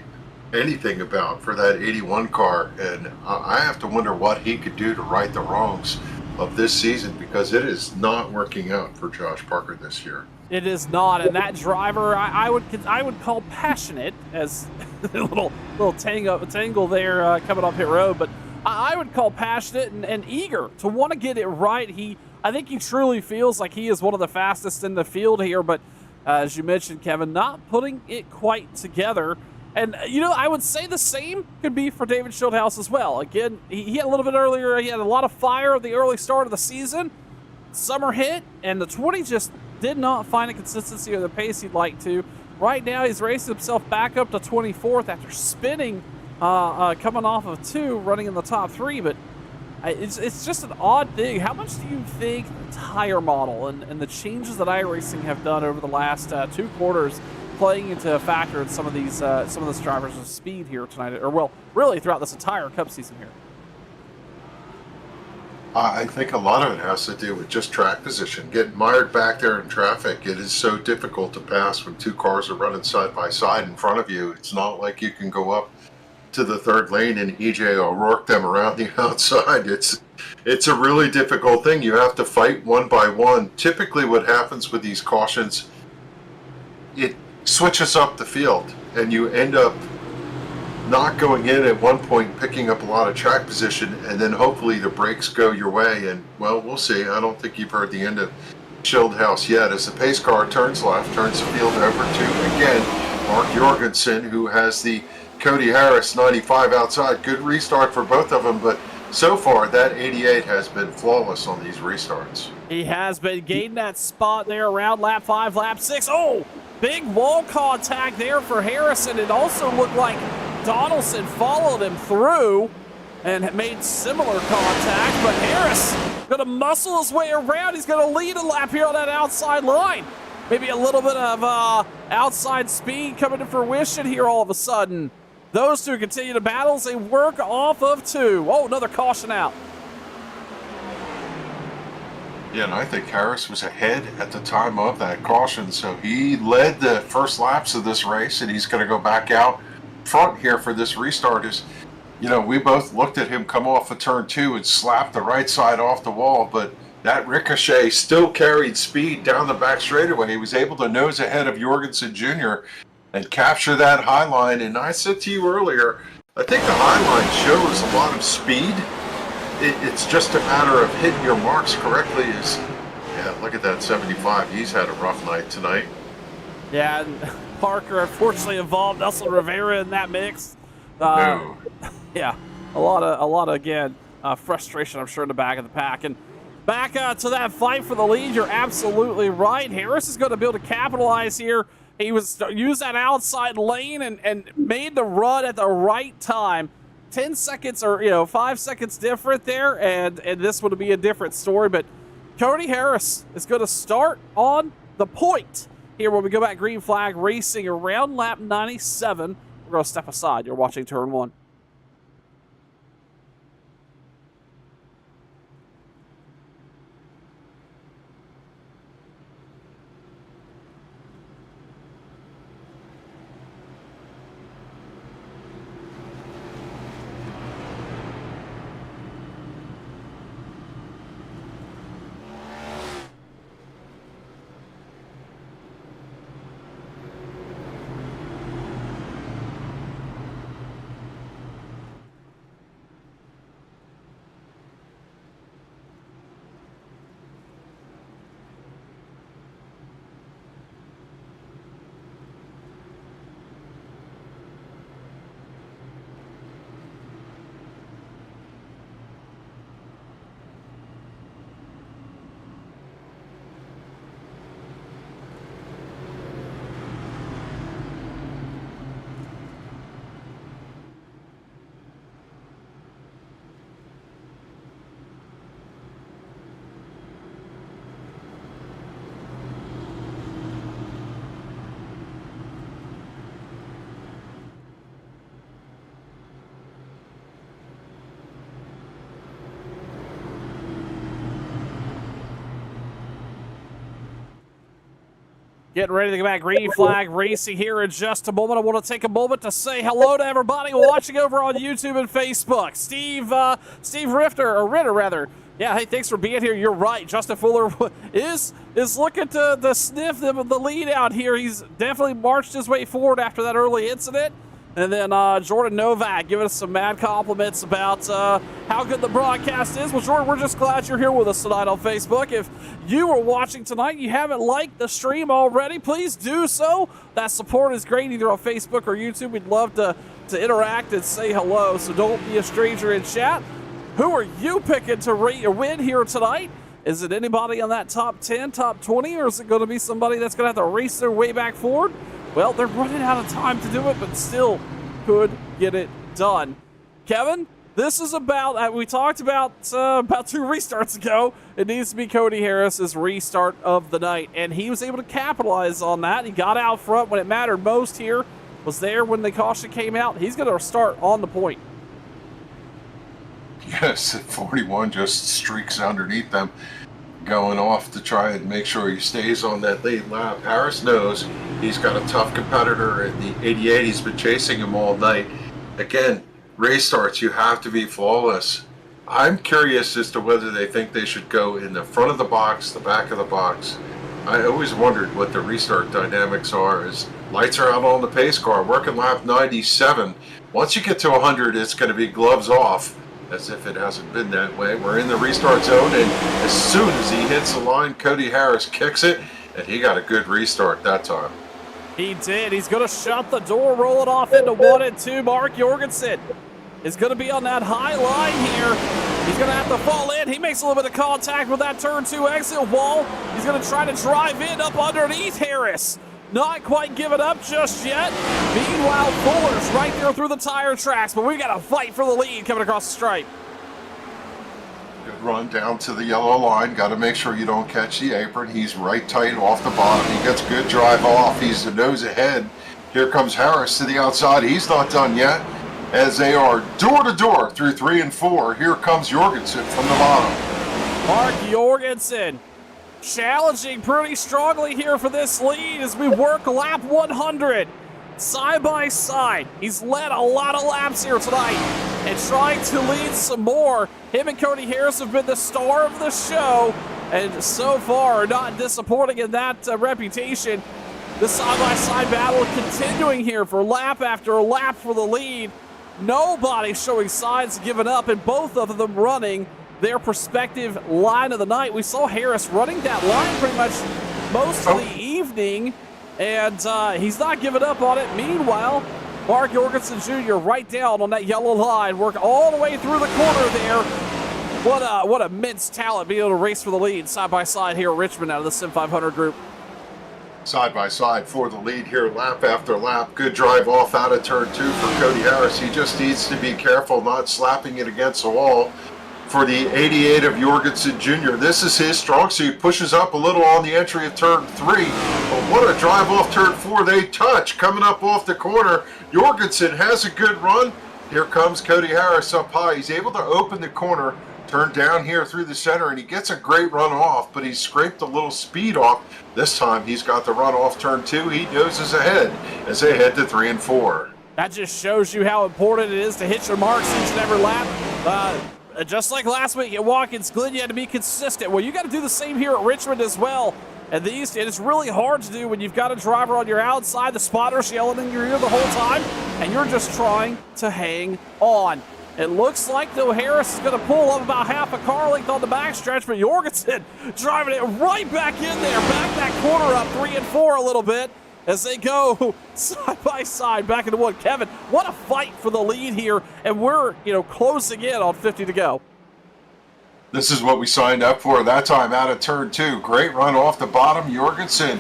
anything about for that 81 car, and I have to wonder what he could do to right the wrongs of this season, because it is not working out for Josh Parker this year. It is not, and that driver I would call passionate, as a little tangle there coming up pit road, but I would call passionate and eager to want to get it right. I think he truly feels like he is one of the fastest in the field here, but as you mentioned, Kevin, not putting it quite together. And, I would say the same could be for David Schildhouse as well. Again, he had a little bit earlier, he had a lot of fire at the early start of the season. Summer hit, and the 20 just did not find a consistency or the pace he'd like to. Right now, he's racing himself back up to 24th after spinning, coming off of 2, running in the top 3. But it's just an odd thing. How much do you think the tire model and the changes that iRacing have done over the last 2 quarters playing into a factor in some of this drivers' speed here tonight, or well, really throughout this entire Cup season here? I think a lot of it has to do with just track position. Getting mired back there in traffic, it is so difficult to pass when 2 cars are running side by side in front of you. It's not like you can go up to the 3rd lane and EJ O'Rourke them around the outside. It's a really difficult thing. You have to fight one by one. Typically what happens with these cautions, it switches up the field, and you end up not going in at one point, picking up a lot of track position, and then hopefully the brakes go your way. And well, we'll see. I don't think you've heard the end of Schildhouse yet, as the pace car turns left, turns the field over to, again, Mark Jorgensen, who has the Cody Harris 95 outside. Good restart for both of them, but so far that 88 has been flawless on these restarts. He has been gaining that spot there around lap 5, lap 6. Oh, big wall contact there for Harrison. It also looked like Donaldson followed him through and made similar contact, but Harris going to muscle his way around. He's going to lead a lap here on that outside line. Maybe a little bit of outside speed coming to fruition here all of a sudden. Those two continue to battle as they work off of 2. Oh, another caution out. Yeah, and I think Harris was ahead at the time of that caution, so he led the first laps of this race, and he's going to go back out front here for this restart. As You know, we both looked at him come off of turn 2 and slap the right side off the wall, but that ricochet still carried speed down the back straightaway. He was able to nose ahead of Jorgensen Jr. and capture that high line. And I said to you earlier, I think the high line shows a lot of speed. It's just a matter of hitting your marks correctly. Yeah, look at that 75. He's had a rough night tonight. Yeah, and Parker unfortunately involved Nelson Rivera in that mix. No. Yeah, a lot of again frustration, I'm sure, in the back of the pack. And back to that fight for the lead, you're absolutely right. Harris is going to be able to capitalize here. He used that outside lane and made the run at the right time. 10 seconds or 5 seconds different there, and this would be a different story. But Cody Harris is going to start on the point here when we go back green flag racing around lap 97. We're going to step aside. You're watching turn 1. Getting ready to go back green flag racing here in just a moment. I want to take a moment to say hello to everybody watching over on YouTube and Facebook. Steve Ritter rather. Yeah, hey, thanks for being here. You're right. Justin Fuller is looking to sniff the lead out here. He's definitely marched his way forward after that early incident. And then Jordan Novak giving us some mad compliments about how good the broadcast is. Well, Jordan, we're just glad you're here with us tonight on Facebook. If you are watching tonight, you haven't liked the stream already, please do so. That support is great either on Facebook or YouTube. We'd love to interact and say hello, so don't be a stranger in chat. Who are you picking to win here tonight? Is it anybody on that top 10, top 20, or is it going to be somebody that's going to have to race their way back forward? Well, they're running out of time to do it, but still could get it done. Kevin, this is about, we talked about 2 restarts ago, it needs to be Cody Harris's restart of the night, and he was able to capitalize on that. He got out front when it mattered most here, was there when the caution came out. He's going to start on the point. Yes, 41 just streaks underneath them, going off to try and make sure he stays on that lead lap. Harris knows he's got a tough competitor in the 88. He's been chasing him all night. Again, race starts, you have to be flawless. I'm curious as to whether they think they should go in the front of the box, the back of the box. I always wondered what the restart dynamics are. As lights are out on the pace car, working lap 97. Once you get to 100, it's going to be gloves off. As if it hasn't been that way. We're in the restart zone, and as soon as he hits the line, Cody Harris kicks it, and he got a good restart that time. He did. He's going to shut the door, roll it off into 1 and 2. Mark Jorgensen is going to be on that high line here. He's going to have to fall in. He makes a little bit of contact with that turn 2 exit wall. He's going to try to drive in up underneath Harris. Not quite giving up just yet. Meanwhile, Fuller's right there through the tire tracks, but we got to fight for the lead coming across the stripe. Good run down to the yellow line. Got to make sure you don't catch the apron. He's right tight off the bottom. He gets good drive off. He's the nose ahead. Here comes Harris to the outside. He's not done yet. As they are door to door through 3 and 4. Here comes Jorgensen from the bottom. Mark Jorgensen challenging pretty strongly here for this lead as we work lap 100 side by side. He's led a lot of laps here tonight. and trying to lead some more. Him and Cody Harris have been the star of the show, and so far not disappointing in that reputation. The side-by-side battle continuing here for lap after lap for the lead. Nobody showing signs of giving up, and both of them running their prospective line of the night. We saw Harris running that line pretty much most of the evening, and he's not giving up on it. Meanwhile, Mark Jorgensen Jr. right down on that yellow line, work all the way through the corner there. What immense talent being able to race for the lead side by side here at Richmond out of the Sim 500 group. Side by side for the lead here, lap after lap. Good drive off out of turn 2 for Cody Harris. He just needs to be careful not slapping it against the wall. For the 88 of Jorgensen Jr., this is his strong suit. Pushes up a little on the entry of turn 3. But what a drive off turn 4. They touch coming up off the corner. Jorgensen has a good run. Here comes Cody Harris up high. He's able to open the corner, turn down here through the center, and he gets a great run off, but he scraped a little speed off. This time he's got the run off turn 2. He noses ahead as they head to 3 and 4. That just shows you how important it is to hit your marks each and every lap. Just like last week at Watkins Glen, you had to be consistent. Well, you got to do the same here at Richmond as well. And it's really hard to do when you've got a driver on your outside, the spotter's yelling in your ear the whole time, and you're just trying to hang on. It looks like, though, Harris is going to pull up about half a car length on the backstretch, but Jorgensen driving it right back in there, back that corner up 3 and 4 a little bit as they go side by side back into one. Kevin, what a fight for the lead here, and we're, closing in on 50 to go. This is what we signed up for that time out of turn 2. Great run off the bottom. Jorgensen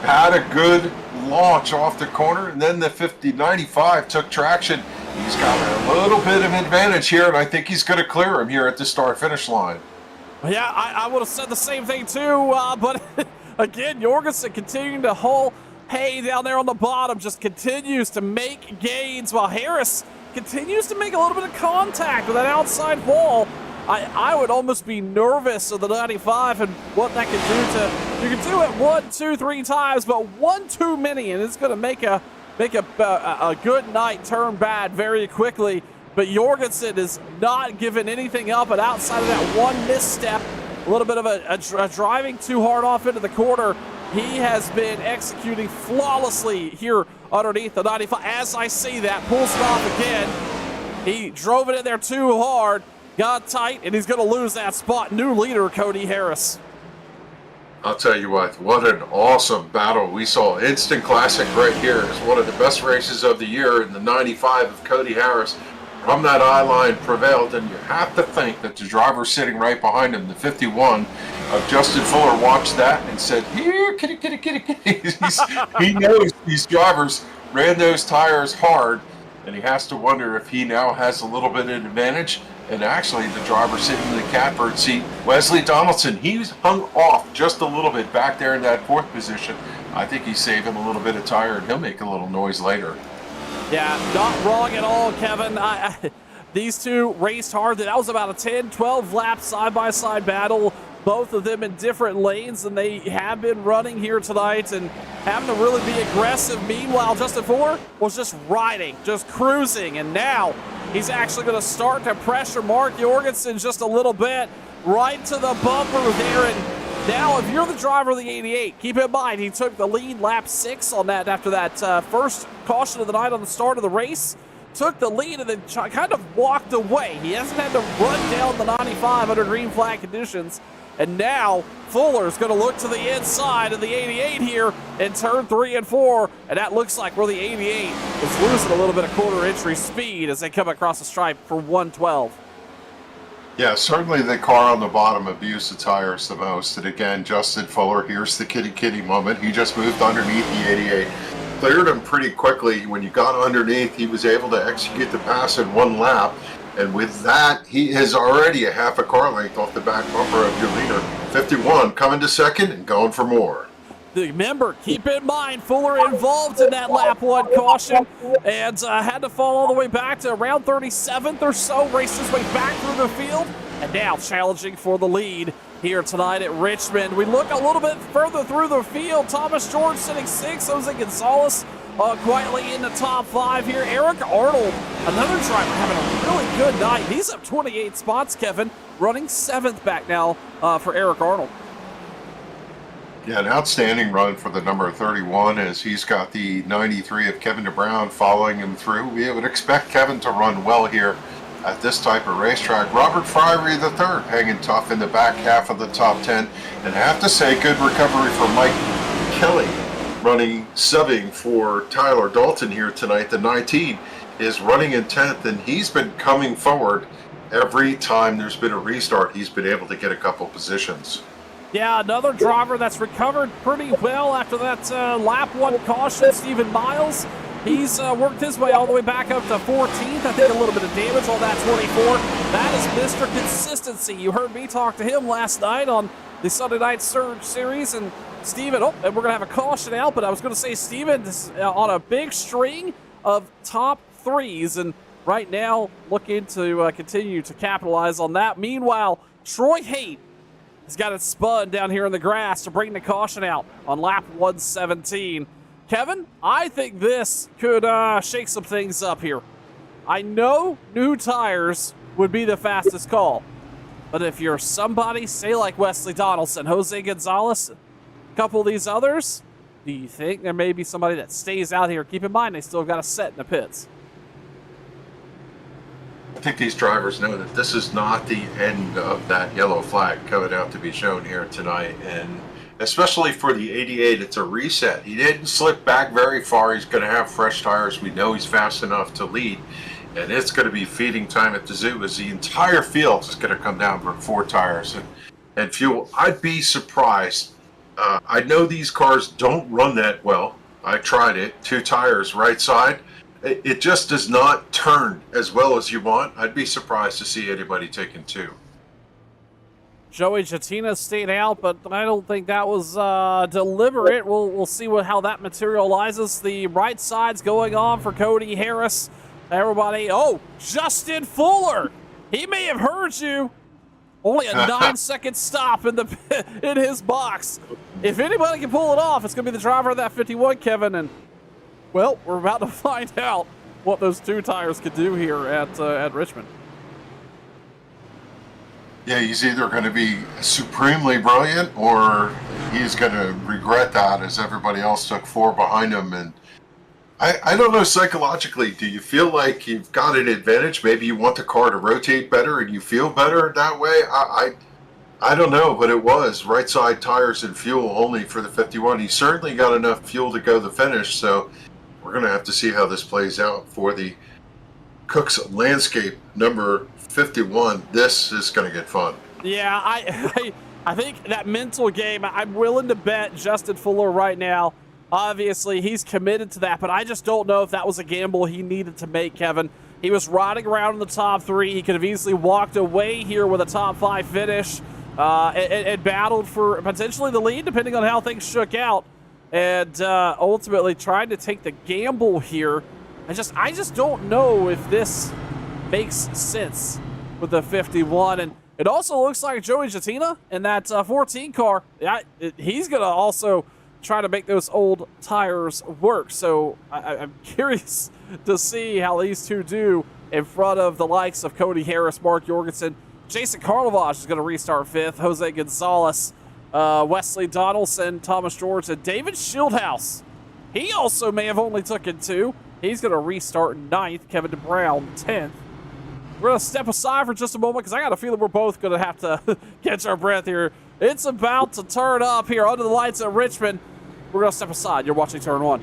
had a good launch off the corner, and then the 50-95 took traction. He's got a little bit of advantage here, and I think he's going to clear him here at the start-finish line. Yeah, I would have said the same thing too, but again, Jorgensen continuing to haul hay down there on the bottom, just continues to make gains while Harris continues to make a little bit of contact with that outside wall. I would almost be nervous of the 95 and what that can do to, you can do it 1, 2, 3 times, but one too many, and it's going to make a good night turn bad very quickly. But Jorgensen is not giving anything up, and outside of that one misstep, a little bit of a driving too hard off into the corner, he has been executing flawlessly here underneath the 95. As I see that, pulls it off again. He drove it in there too hard, got tight, and he's going to lose that spot. New leader, Cody Harris. I'll tell you what an awesome battle we saw. Instant classic right here. It's one of the best races of the year in the 95 of Cody Harris. From that eye line prevailed, and you have to think that the driver sitting right behind him, the 51 of Justin Fuller, watched that and said, "Here, kitty, kitty, kitty, kitty." He knows these drivers ran those tires hard, and he has to wonder if he now has a little bit of advantage. And actually, the driver sitting in the catbird seat, Wesley Donaldson, he's hung off just a little bit back there in that 4th position. I think he's saving a little bit of tire, and he'll make a little noise later. Yeah, not wrong at all, Kevin. These two raced hard. That was about a 10, 12 lap side-by-side battle. Both of them in different lanes, and they have been running here tonight and having to really be aggressive. Meanwhile, Justin Fuller was just riding, just cruising, and now he's actually going to start to pressure Mark Jorgensen just a little bit right to the bumper there. And now, if you're the driver of the 88, keep in mind he took the lead lap 6 on that after that first caution of the night on the start of the race. Took the lead and then kind of walked away. He hasn't had to run down the 95 under green flag conditions. And now Fuller's going to look to the inside of the 88 here in turn 3 and 4. And that looks like where the 88 is losing a little bit of quarter entry speed as they come across the stripe for 112. Yeah, certainly the car on the bottom abused the tires the most. And again, Justin Fuller, here's the kitty kitty moment. He just moved underneath the 88. Cleared him pretty quickly. When you got underneath, he was able to execute the pass in 1 lap. And with that, he is already a half a car length off the back bumper of your leader. 51 coming to second and going for more. Remember, keep in mind, Fuller involved in that lap 1 caution and had to fall all the way back to around 37th or so, raced his way back through the field, and now challenging for the lead here tonight at Richmond. We look a little bit further through the field. Thomas George sitting 6th, Jose Gonzalez quietly in the top 5 here. Eric Arnold, another driver having a really good night. He's up 28 spots, Kevin, running 7th back now for Eric Arnold. Yeah, an outstanding run for the number 31 as he's got the 93 of Kevin DeBrown following him through. We would expect Kevin to run well here at this type of racetrack. Robert Fryery III hanging tough in the back half of the top 10. And I have to say, good recovery for Mike Kelly, subbing for Tyler Dalton here tonight. The 19 is running in 10th, and he's been coming forward every time there's been a restart. He's been able to get a couple positions. Yeah, another driver that's recovered pretty well after that lap 1 caution, Stephen Miles. He's worked his way all the way back up to 14th. I think a little bit of damage on that 24. That is Mr. Consistency. You heard me talk to him last night on the Sunday Night Surge series. And Steven, and we're going to have a caution out, but I was going to say Steven is on a big string of top 3s. And right now, looking to continue to capitalize on that. Meanwhile, Troy Haight has got it spun down here in the grass to bring the caution out on lap 117. Kevin, I think this could shake some things up here. I know new tires would be the fastest call, but if you're somebody, say like Wesley Donaldson, Jose Gonzalez, a couple of these others, do you think there may be somebody that stays out here? Keep in mind, they still got a set in the pits. I think these drivers know that this is not the end of that yellow flag coming out to be shown here tonight, and especially for the 88, it's a reset. He didn't slip back very far. He's going to have fresh tires. We know he's fast enough to lead, and it's going to be feeding time at the zoo as the entire field is going to come down for 4 tires and fuel. I'd be surprised. I know these cars don't run that well. I tried it. 2 tires right side. It just does not turn as well as you want. I'd be surprised to see anybody taking 2. Joey Jatina stayed out, but I don't think that was deliberate. We'll see how that materializes. The right side's going on for Cody Harris. Everybody, Justin Fuller. He may have heard you. Only a 9-second stop in his box. If anybody can pull it off, it's going to be the driver of that 51, Kevin. And, well, we're about to find out what those 2 tires could do here at Richmond. Yeah, he's either going to be supremely brilliant or he's going to regret that as everybody else took 4 behind him. And I don't know, psychologically, do you feel like you've got an advantage? Maybe you want the car to rotate better and you feel better that way? I don't know, but it was right side tires and fuel only for the 51. He certainly got enough fuel to go the finish, so we're going to have to see how this plays out for the Cook's Landscape number 51. This is going to get fun. Yeah, I think that mental game, I'm willing to bet Justin Fuller right now. Obviously, he's committed to that, but I just don't know if that was a gamble he needed to make, Kevin. He was riding around in the top 3. He could have easily walked away here with a top 5 finish and battled for potentially the lead, depending on how things shook out, and ultimately tried to take the gamble here. I just don't know if this makes sense with the 51. And it also looks like Joey Jatina in that 14 car, he's going to also try to make those old tires work. So I'm curious to see how these 2 do in front of the likes of Cody Harris, Mark Jorgensen. Jason Karlovaj is going to restart 5th. Jose Gonzalez, Wesley Donaldson, Thomas George, and David Shieldhouse. He also may have only taken 2. He's going to restart 9th. Kevin DeBrown, 10th. We're going to step aside for just a moment because I got a feeling we're both going to have to catch our breath here. It's about to turn up here under the lights at Richmond. We're going to step aside. You're watching Turn 1.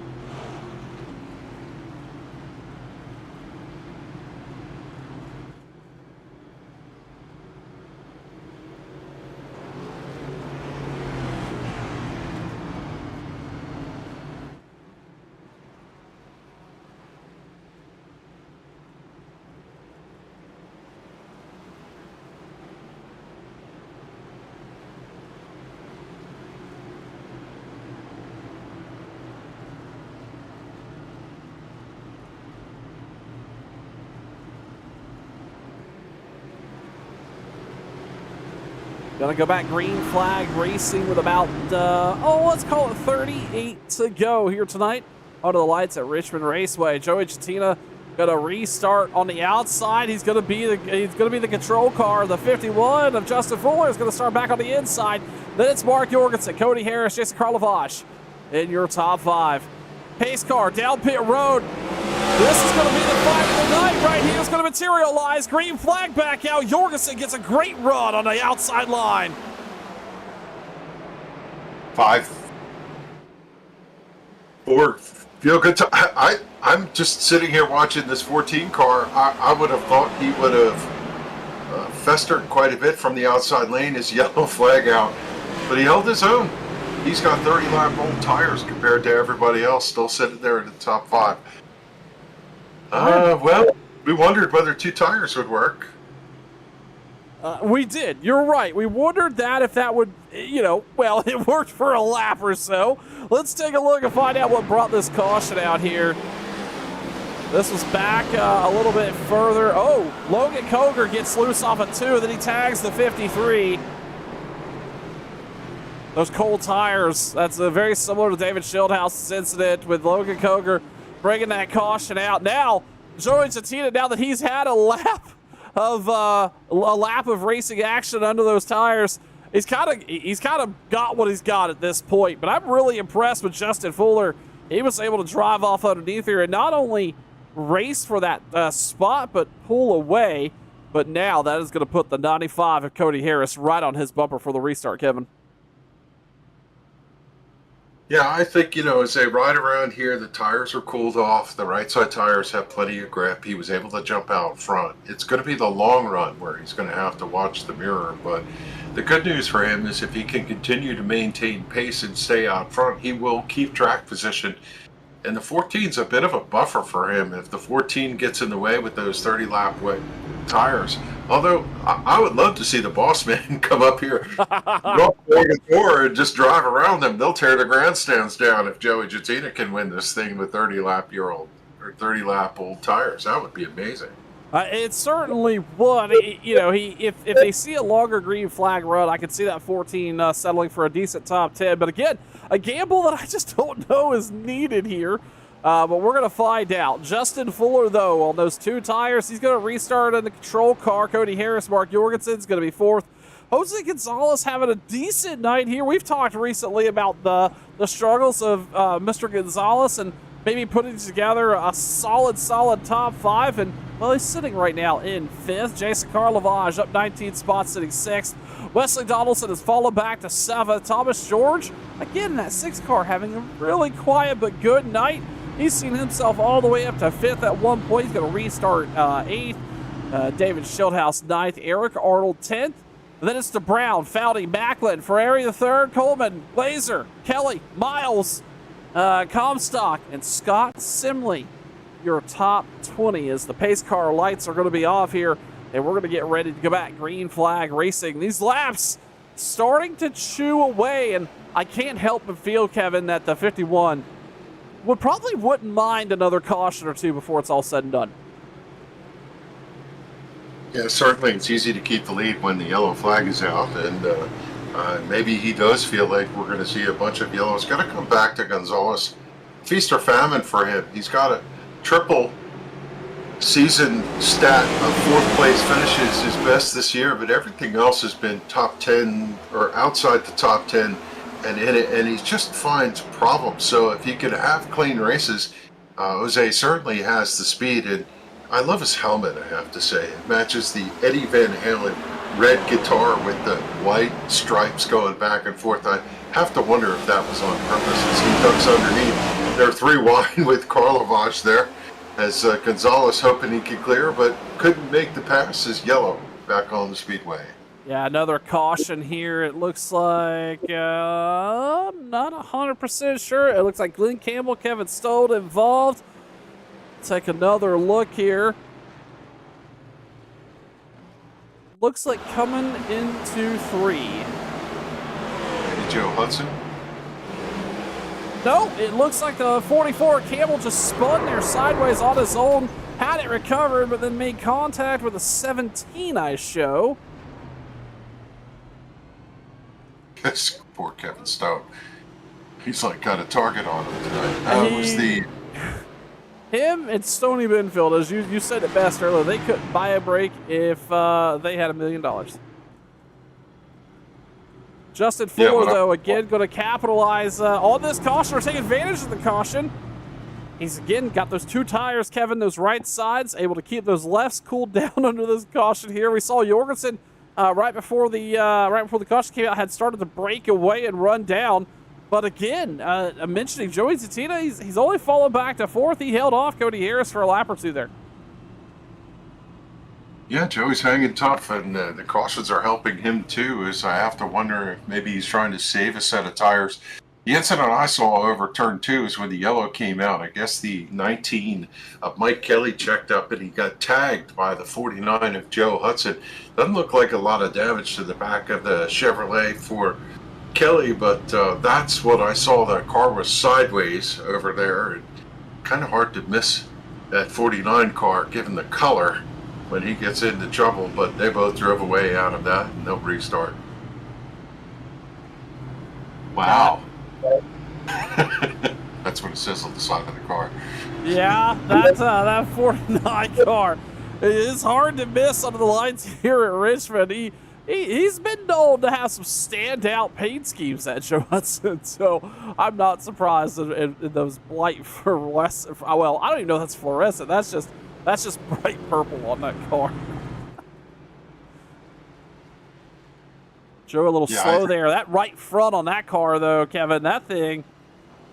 Gonna go back green flag racing with about, let's call it 38 to go here tonight. under the lights at Richmond Raceway. Joey Chatina gonna restart on the outside. He's gonna be the control car. The 51 of Justin Fuller is gonna start back on the inside. Then it's Mark Jorgensen, Cody Harris, Jason Karlovac in your top 5. Pace car down pit road. This is going to be the fight of the night right here. It's going to materialize. Green flag back out. Jorgensen gets a great run on the outside line. 5, 4, feel good. I'm just sitting here watching this 14 car. I would have thought he would have festered quite a bit from the outside lane, his yellow flag out, but he held his own. He's got 30 lap old tires compared to everybody else, still sitting there in the top 5. Well, we wondered whether 2 tires would work. We did. You're right. We wondered that if that would, well, it worked for a lap or so. Let's take a look and find out what brought this caution out here. This was back a little bit further. Oh, Logan Koger gets loose off a 2, then he tags the 53. Those cold tires, that's very similar to David Schildhouse's incident with Logan Koger bringing that caution out. Now, Joey Chatina, now that he's had a lap of racing action under those tires, he's kind of got what he's got at this point. But I'm really impressed with Justin Fuller. He was able to drive off underneath here and not only race for that spot, but pull away. But now that is going to put the 95 of Cody Harris right on his bumper for the restart, Kevin. Yeah, I think, as they ride around here, the tires are cooled off. The right side tires have plenty of grip. He was able to jump out front. It's going to be the long run where he's going to have to watch the mirror. But the good news for him is if he can continue to maintain pace and stay out front, he will keep track position. And the 14's a bit of a buffer for him if the 14 gets in the way with those 30 lap wet tires. Although I would love to see the boss man come up here, go the door and just drive around them. They'll tear the grandstands down if Joey Chatina can win this thing with 30 lap old tires. That would be amazing. It certainly would. If they see a longer green flag run, I could see that 14 settling for a decent top 10. But again, a gamble that I just don't know is needed here. But we're going to find out. Justin Fuller, though, on those 2 tires, he's going to restart in the control car. Cody Harris, Mark Jorgensen's going to be 4th. Jose Gonzalez having a decent night here. We've talked recently about the struggles of Mr. Gonzalez and maybe putting together a solid top 5. And, well, he's sitting right now in 5th. Jason Karlovac up 19 spots, sitting 6th. Wesley Donaldson has fallen back to 7th. Thomas George, again, that 6 car having a really quiet but good night. He's seen himself all the way up to 5th at one point. He's going to restart 8th. David Schildhouse 9th. Eric Arnold 10th. And then it's to Brown, Foudy, Macklin, Ferrari the 3rd, Coleman, Glazer, Kelly, Miles, Comstock, and Scott Simley. Your top 20 as the pace car lights are going to be off here. And we're going to get ready to go back. Green flag racing. These laps starting to chew away. And I can't help but feel, Kevin, that the 51 wouldn't mind another caution or 2 before it's all said and done. Yeah, certainly it's easy to keep the lead when the yellow flag is out, and maybe he does feel like we're going to see a bunch of yellows. Got to come back to Gonzalez. Feast or famine for him. He's got a triple season stat of 4th place finishes, his best this year, but everything else has been top 10 or outside the top 10. And in it, and he just finds problems. So if he can have clean races, Jose certainly has the speed. And I love his helmet, I have to say. It matches the Eddie Van Halen red guitar with the white stripes going back and forth. I have to wonder if that was on purpose as he ducks underneath. They're 3 wide with Karlovac there as Gonzalez hoping he could clear, but couldn't make the pass as yellow back on the speedway. Yeah, another caution here. It looks like, I'm not 100% sure. It looks like Glenn Campbell, Kevin Stoll involved. Take another look here. Looks like coming into 3. Maybe Joe Hudson? No, it looks like the 44 Campbell just spun there sideways on his own. Had it recovered, but then made contact with a 17, I show. Poor Kevin Stone. He's like got a target on him tonight. That was the Him and Stony Benfield, as you said it best earlier, they couldn't buy a break if they had $1 million. Justin Fuller, though, again, going to capitalize on this caution or take advantage of the caution. He's, again, got those two tires, Kevin, those right sides, able to keep those lefts cooled down under this caution here. We saw Jorgensen right before the caution came out had started to break away and run down. But again, mentioning Joey Zatina, he's only fallen back to fourth. He held off Cody Harris for a lap or two there. Yeah, Joey's hanging tough, and the cautions are helping him too. As I have to wonder if maybe he's trying to save a set of tires. The incident I saw over turn 2 is when the yellow came out. I guess the 19 of Mike Kelly checked up, and he got tagged by the 49 of Joe Hudson. Doesn't look like a lot of damage to the back of the Chevrolet for Kelly, but that's what I saw. The car was sideways over there, and kind of hard to miss that 49 car given the color when he gets into trouble, but they both drove away out of that, and they'll restart. Wow. That's what it says on the side of the car. Yeah, that's that 49 car. It's hard to miss under the lights here at Richmond. He's been known to have some standout paint schemes at Joe Hudson, so I'm not surprised in those bright fluorescent. Well, I don't even know if that's fluorescent. That's just bright purple on that car. Joe a little slow there. That right front on that car, though, Kevin, that thing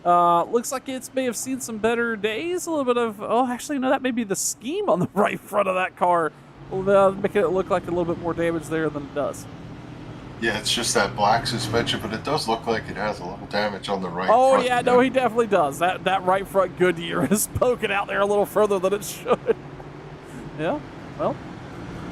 looks like it may have seen some better days. A little bit of, actually, no, that may be the scheme on the right front of that car. Making it look like a little bit more damage there than it does. Yeah, it's just that black suspension, but it does look like it has a little damage on the right front. Oh, yeah, no, he definitely does. That right front Goodyear is poking out there a little further than it should. Yeah, well,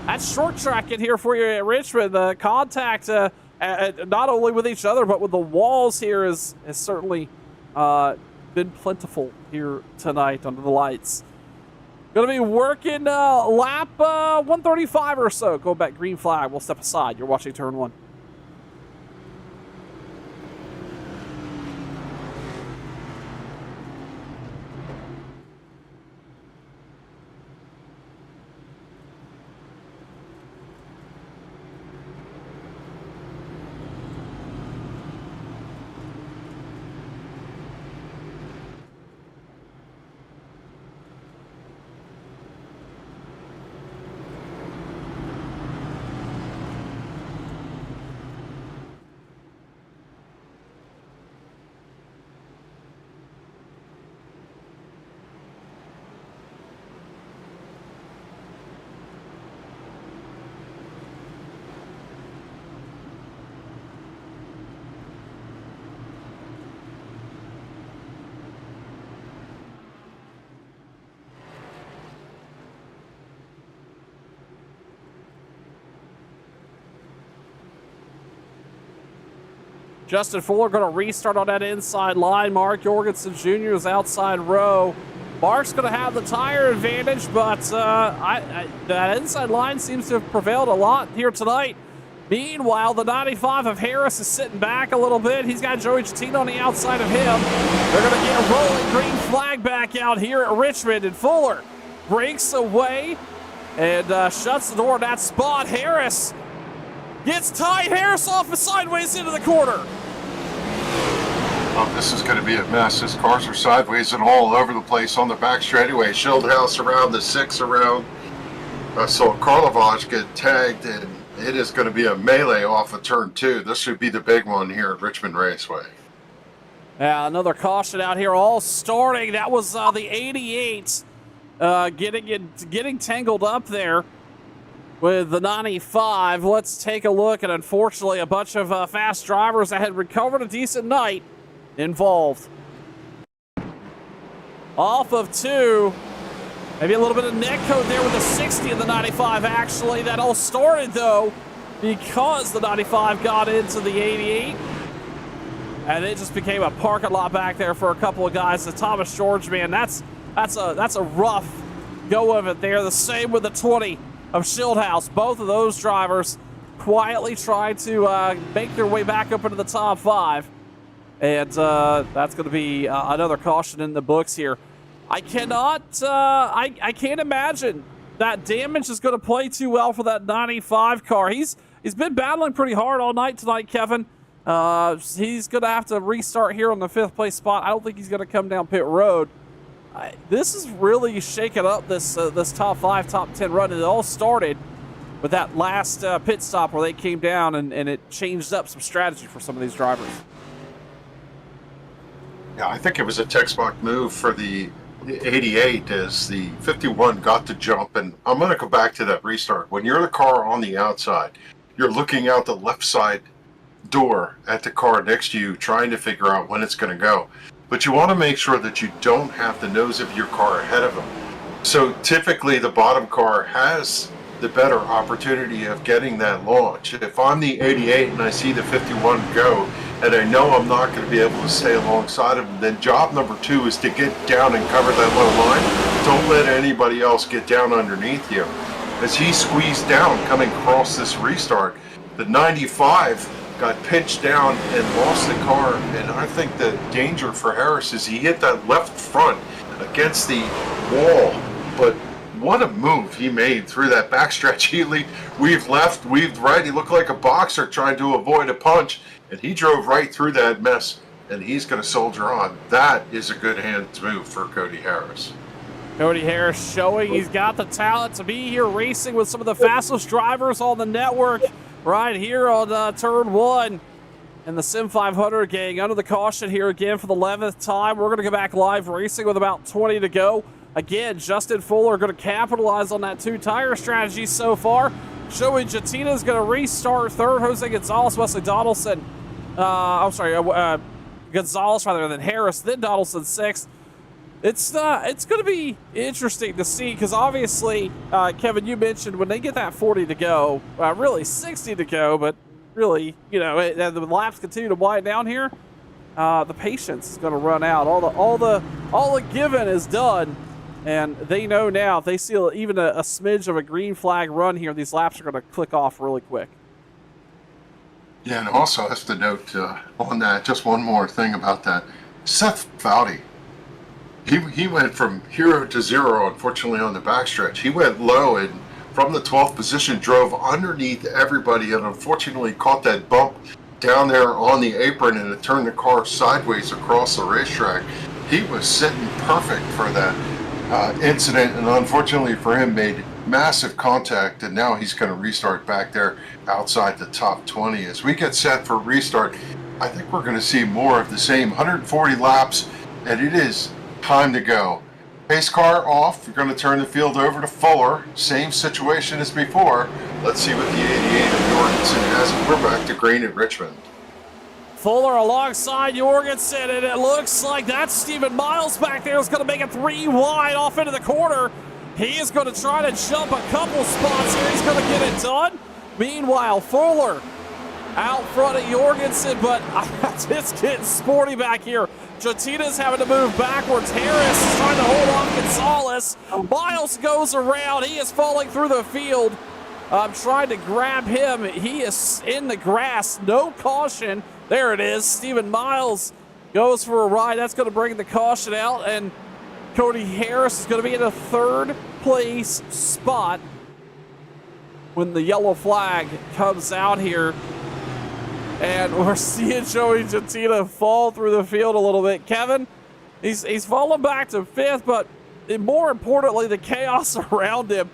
that's short tracking here for you at Richmond. The contact, not only with each other, but with the walls here has certainly been plentiful here tonight under the lights. Going to be working lap 135 or so. Go back, green flag. We'll step aside. You're watching turn 1. Justin Fuller going to restart on that inside line. Mark Jorgensen Jr. is outside row. Mark's going to have the tire advantage, but that inside line seems to have prevailed a lot here tonight. Meanwhile, the 95 of Harris is sitting back a little bit. He's got Joey Chatino on the outside of him. They're going to get a rolling green flag back out here at Richmond, and Fuller breaks away and shuts the door in that spot. Harris gets tight. Harris off and sideways into the corner. Oh, this is going to be a mess. His cars are sideways and all over the place on the back straightaway. Schildhouse around, the 6 around. I saw Karlovaj get tagged, and it is going to be a melee off of turn 2. This should be the big one here at Richmond Raceway. Yeah, another caution out here, all starting. That was the 88 getting tangled up there with the 95. Let's take a look, and unfortunately, a bunch of fast drivers that had recovered a decent night involved. Off of 2. Maybe a little bit of neck code there with the 60 and the 95, actually. That all started, though, because the 95 got into the 88. And it just became a parking lot back there for a couple of guys. The Thomas George, man, that's a rough go of it there. The same with the 20 of Schildhouse. Both of those drivers quietly tried to make their way back up into the top 5. And that's going to be another caution in the books here. I cannot, I can't imagine that damage is going to play too well for that 95 car. He's been battling pretty hard all night tonight, Kevin. He's going to have to restart here on the 5th place spot. I don't think he's going to come down pit road. This is really shaking up this top 5, top 10 run. It all started with that last pit stop where they came down and it changed up some strategy for some of these drivers. Yeah, I think it was a textbook move for the 88 as the 51 got the jump. And I'm going to go back to that restart. When you're the car on the outside, you're looking out the left side door at the car next to you, trying to figure out when it's going to go. But you want to make sure that you don't have the nose of your car ahead of them. So typically the bottom car has the better opportunity of getting that launch. If I'm the 88 and I see the 51 go, and I know I'm not going to be able to stay alongside of him, then job number 2 is to get down and cover that low line. Don't let anybody else get down underneath you. As he squeezed down coming across this restart, the 95 got pinched down and lost the car, and I think the danger for Harris is he hit that left front against the wall. But what a move he made through that backstretch. He weaved left, weaved right. He looked like a boxer trying to avoid a punch, and he drove right through that mess, and he's going to soldier on. That is a good hands move for Cody Harris. Cody Harris showing he's got the talent to be here racing with some of the fastest drivers on the network right here on turn 1. And the Sim 500 gang under the caution here again for the 11th time. We're going to go back live racing with about 20 to go. Again, Justin Fuller going to capitalize on that 2-tire strategy so far. Joey Jettina is going to restart 3rd. Jose Gonzalez, Wesley Donaldson. Gonzalez rather than Harris, then Donaldson 6th. It's going to be interesting to see because obviously, Kevin, you mentioned when they get that 40 to go, really 60 to go, but really, you know, the laps continue to wind down here. The patience is going to run out. All the given is done, and they know now if they see even a smidge of a green flag run here, these laps are going to click off really quick. Yeah, and also I have to note on that, just one more thing about that. Seth Foudy, he went from hero to zero, unfortunately, on the backstretch. He went low and from the 12th position drove underneath everybody and unfortunately caught that bump down there on the apron and it turned the car sideways across the racetrack. He was sitting perfect for that incident, and unfortunately for him made massive contact, and now he's going to restart back there outside the top 20. As we get set for restart, I think we're going to see more of the same. 140 laps, and it is time to go. Pace car off. You're going to turn the field over to Fuller. Same situation as before. Let's see what the 88 of Jorgensen has. We're back to green at Richmond. Fuller alongside Jorgensen, and it looks like that Stephen Miles back there is going to make it 3 wide off into the corner. He is going to try to jump a couple spots here. He's going to get it done. Meanwhile, Fuller out front of Jorgensen, but it's getting sporty back here. Jettina's having to move backwards. Harris is trying to hold on Gonzalez. Miles goes around. He is falling through the field. I'm trying to grab him. He is in the grass. No caution. There it is. Stephen Miles goes for a ride. That's going to bring the caution out, and Cody Harris is going to be in a 3rd place spot when the yellow flag comes out here. And we're seeing Joey Jettina fall through the field a little bit. Kevin, he's fallen back to 5th, but more importantly, the chaos around him.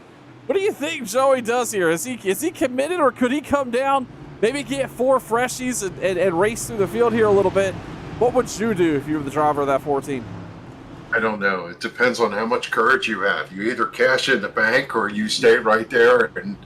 What do you think Joey does here? Is he committed, or could he come down, maybe get 4 freshies and race through the field here a little bit? What would you do if you were the driver of that 14? I don't know. It depends on how much courage you have. You either cash in the bank or you stay right there and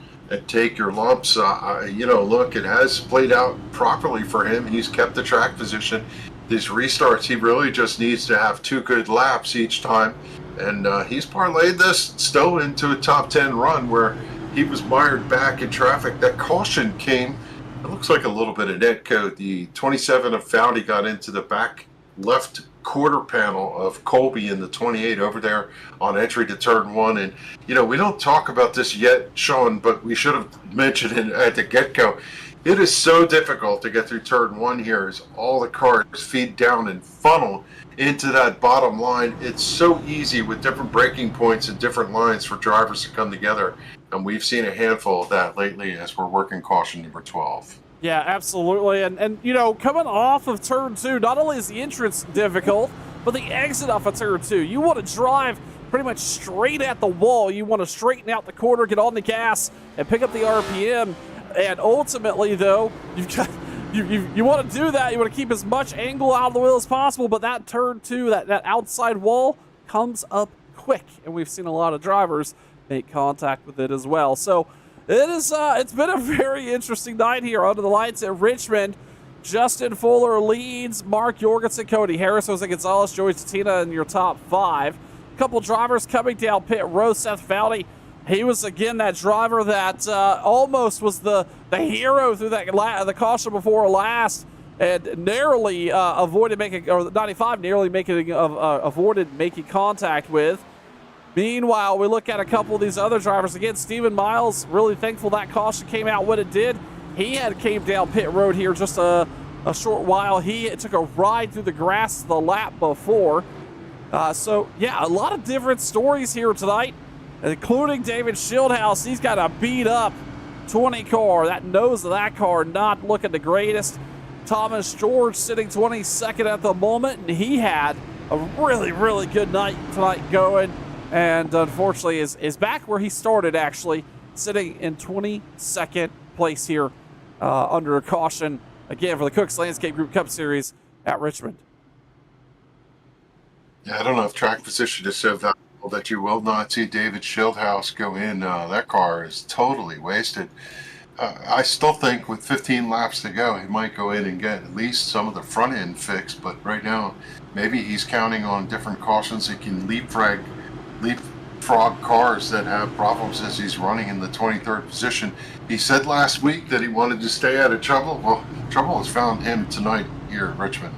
take your lumps. Look, it has played out properly for him. He's kept the track position. These restarts, he really just needs to have 2 good laps each time. And he's parlayed this still into a top 10 run where he was mired back in traffic. That caution came, it looks like a little bit of net code. The 27 of Foudy got into the back left quarter panel of Colby in the 28 over there on entry to turn 1. And we don't talk about this yet, Sean, but we should have mentioned it at the get-go. It is so difficult to get through turn 1 here as all the cars feed down and funnel into that bottom line. It's so easy with different braking points and different lines for drivers to come together. And we've seen a handful of that lately as we're working caution number 12. Yeah, absolutely. And you know, coming off of turn 2, not only is the entrance difficult, but the exit off of turn 2. You want to drive pretty much straight at the wall. You want to straighten out the corner, get on the gas, and pick up the RPM. And ultimately, though, you want to do that. You want to keep as much angle out of the wheel as possible, but that turn 2, that outside wall comes up quick, and we've seen a lot of drivers make contact with it as well. So it's been a very interesting night here under the lights at Richmond. Justin Fuller leads, Mark Jorgensen, Cody Harris, Jose Gonzalez, Joey Tatina in your top 5. A couple drivers coming down pit road. Seth Foudy, he was again that driver that almost was the hero through the caution before last, and narrowly avoided making, or 95 narrowly avoided making contact with. Meanwhile, we look at a couple of these other drivers. Again, Stephen Miles, really thankful that caution came out when it did. He came down pit road here just a short while. He took a ride through the grass the lap before. So, yeah, a lot of different stories here tonight, including David Shieldhouse. He's got a beat-up 20 car. That nose of that car not looking the greatest. Thomas George sitting 22nd at the moment, and he had a really, really good night tonight going. And unfortunately is back where he started, actually, sitting in 22nd place here under a caution, again, for the Cooks Landscape Group Cup Series at Richmond. Yeah, I don't know if track position is so valuable that you will not see David Shieldhouse go in. That car is totally wasted. I still think with 15 laps to go, he might go in and get at least some of the front end fixed, but right now, maybe he's counting on different cautions that can leapfrog cars that have problems as he's running in the 23rd position. He said last week that he wanted to stay out of trouble. Well, trouble has found him tonight here at Richmond.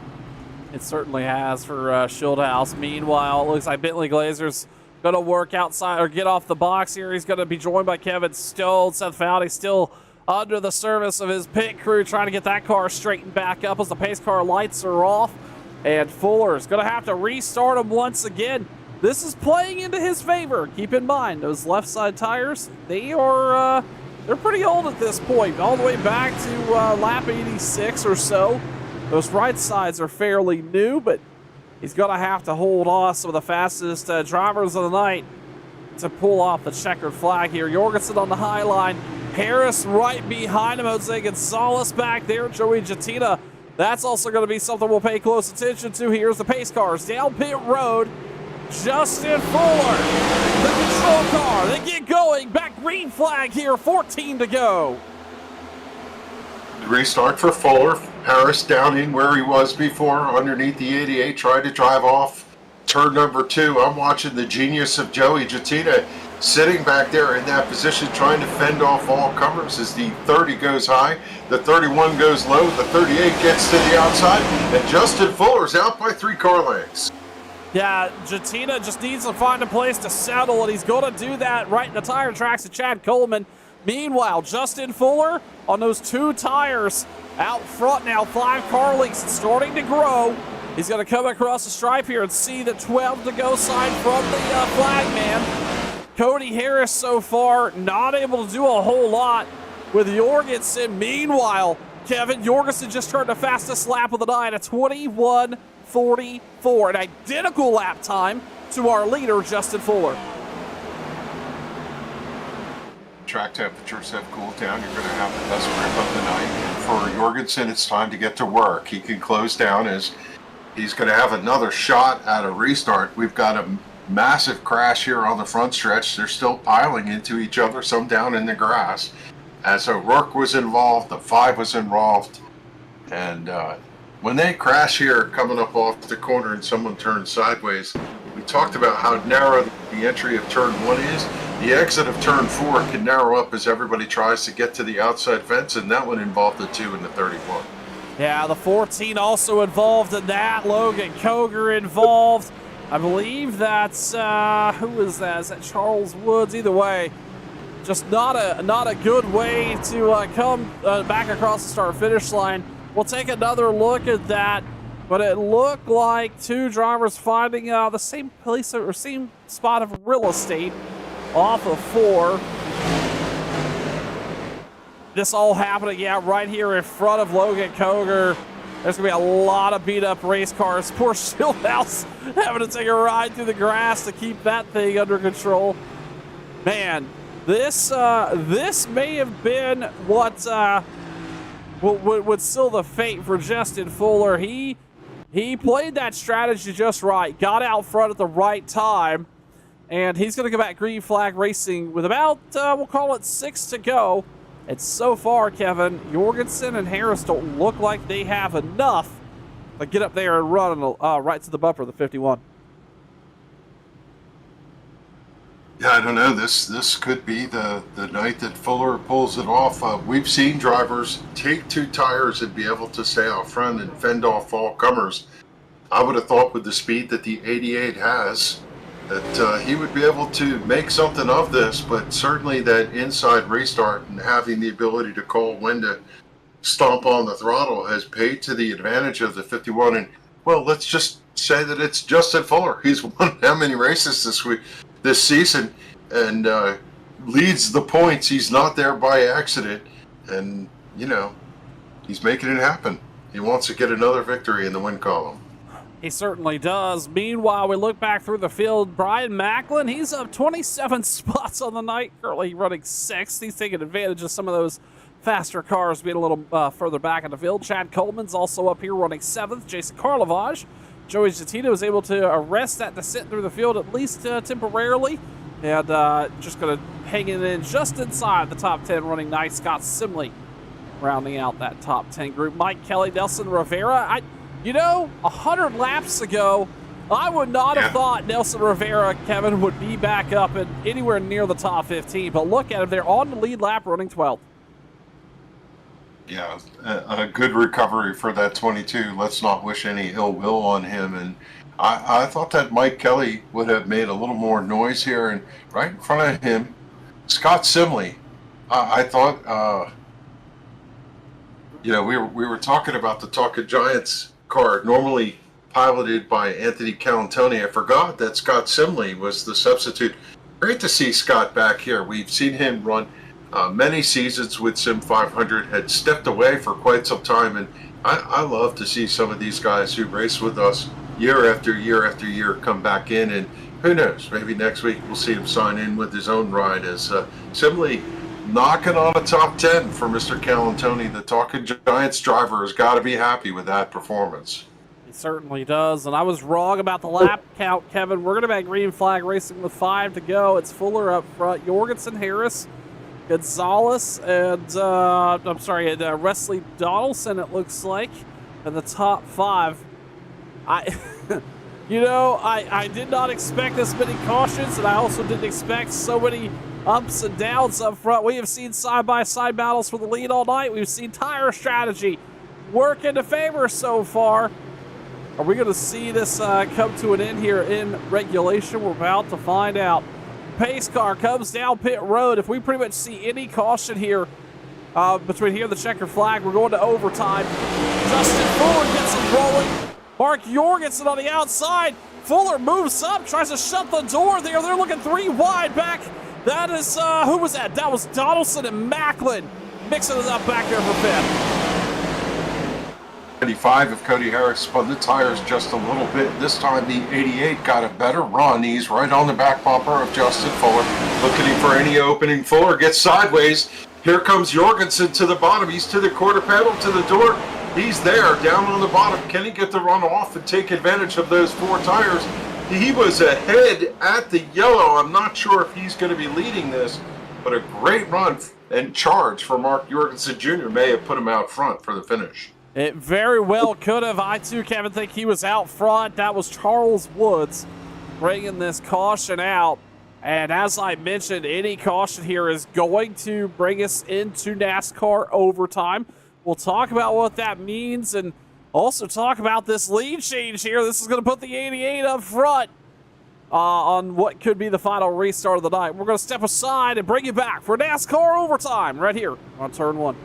It certainly has for Shieldhouse. Meanwhile, it looks like Bentley Glazer's going to work outside or get off the box here. He's going to be joined by Kevin Stone. Seth Foudy still under the service of his pit crew, trying to get that car straightened back up as the pace car lights are off. And Fuller's going to have to restart him once again. This is playing into his favor. Keep in mind, those left side tires, they're pretty old at this point, all the way back to lap 86 or so. Those right sides are fairly new, but he's going to have to hold off some of the fastest drivers of the night to pull off the checkered flag here. Jorgensen on the high line. Harris right behind him. Jose Gonzalez back there. Joey Jatina. That's also going to be something we'll pay close attention to. Here's the pace cars down pit road. Justin Fuller, the control car. They get going. Back green flag here. 14 to go. Restart for Fuller. Harris down in where he was before, underneath the 88, tried to drive off turn number 2. I'm watching the genius of Joey Jatina sitting back there in that position, trying to fend off all comers as the 30 goes high, the 31 goes low, the 38 gets to the outside, and Justin Fuller's out by 3 car lengths. Yeah, Jatina just needs to find a place to settle, and he's going to do that right in the tire tracks of Chad Coleman. Meanwhile, Justin Fuller on those 2 tires out front now, 5 car lengths, starting to grow. He's going to come across the stripe here and see the 12 to go sign from the flag man. Cody Harris so far not able to do a whole lot with Jorgensen. Meanwhile, Kevin Jorgensen just turned the fastest lap of the night at 21:44, an identical lap time to our leader, Justin Fuller. Track temperatures have cooled down. You're going to have the best grip of the night. And for Jorgensen, it's time to get to work. He can close down as he's going to have another shot at a restart. We've got a massive crash here on the front stretch. They're still piling into each other, some down in the grass. As O'Rourke was involved, the 5 was involved. And when they crash here coming up off the corner and someone turns sideways, we talked about how narrow the entry of turn 1 is. The exit of turn 4 can narrow up as everybody tries to get to the outside fence, and that one involved the 2 and the 31. Yeah, the 14 also involved in that. Logan Koger involved. I believe that's, who is that? Is that Charles Woods? Either way, Just not a good way to come back across the start-finish line. We'll take another look at that, but it looked like two drivers finding the same place or same spot of real estate off of 4. This all happening, yeah, right here in front of Logan Coger. There's going to be a lot of beat-up race cars. Poor Shieldhouse having to take a ride through the grass to keep that thing under control. Man, this may have been what would seal the fate for Justin Fuller. He played that strategy just right, got out front at the right time, and he's going to go back green flag racing with about, we'll call it 6 to go. And so far, Kevin, Jorgensen and Harris don't look like they have enough to get up there and run right to the bumper of the 51. Yeah, I don't know. This could be the night that Fuller pulls it off. We've seen drivers take 2 tires and be able to stay out front and fend off all comers. I would have thought with the speed that the 88 has, that he would be able to make something of this, but certainly that inside restart and having the ability to call when to stomp on the throttle has paid to the advantage of the 51. And, well, let's just say that it's Justin Fuller. He's won how many races this season, and leads the points. He's not there by accident, and, you know, he's making it happen. He wants to get another victory in the win column. He certainly does. Meanwhile, we look back through the field. Brian Macklin, he's up 27 spots on the night, currently running 6th. He's taking advantage of some of those faster cars being a little further back in the field. Chad Coleman's also up here running 7th. Jason Karlovage. Joey Gittino was able to arrest that descent through the field, at least temporarily, and just going to hang it in just inside the top 10, running nice. Scott Simley rounding out that top 10 group. Mike Kelly, Nelson Rivera. 100 laps ago, I would not have thought Nelson Rivera, Kevin, would be back up and anywhere near the top 15. But look at him. They're on the lead lap running 12th. Yeah, a good recovery for that 22. Let's not wish any ill will on him. And I thought that Mike Kelly would have made a little more noise here. And right in front of him, Scott Simley. I thought, we were talking about the Talking Giants car, normally piloted by Anthony Calantoni. I forgot that Scott Simley was the substitute. Great to see Scott back here. We've seen him run many seasons with Sim 500, had stepped away for quite some time, and I love to see some of these guys who race with us year after year after year come back in, and who knows, maybe next week we'll see him sign in with his own ride as Simley knocking on a top 10 for Mr. Calantoni. The Talking Giants driver has got to be happy with that performance. He certainly does, and I was wrong about the lap count, Kevin. We're going to be at green flag racing with 5 to go. It's Fuller up front, Jorgensen, Harris, Gonzalez, and Wesley Donaldson, it looks like, in the top 5. I did not expect this many cautions, and I also didn't expect so many ups and downs up front. We have seen side-by-side battles for the lead all night. We've seen tire strategy work into favor so far. Are we going to see this come to an end here in regulation? We're about to find out. Pace car comes down pit road. If we pretty much see any caution here between here and the checker flag, we're going to overtime. Justin Fuller gets him rolling. Mark Jorgensen on the outside. Fuller moves up, tries to shut the door there. They're looking 3 wide back. That is, who was that? That was Donaldson and Macklin mixing it up back there for 5th. 95 if Cody Harris spun the tires just a little bit. This time the 88 got a better run. He's right on the back bumper of Justin Fuller. Looking for any opening. Fuller gets sideways. Here comes Jorgensen to the bottom. He's to the quarter panel, to the door. He's there, down on the bottom. Can he get the run off and take advantage of those 4 tires? He was ahead at the yellow. I'm not sure if he's going to be leading this, but a great run and charge for Mark Jorgensen Jr. may have put him out front for the finish. It very well could have. I, too, Kevin, think he was out front. That was Charles Woods bringing this caution out. And as I mentioned, any caution here is going to bring us into NASCAR overtime. We'll talk about what that means and also talk about this lead change here. This is going to put the 88 up front. on what could be the final restart of the night. We're going to step aside and bring you back for NASCAR overtime right here on Turn 1.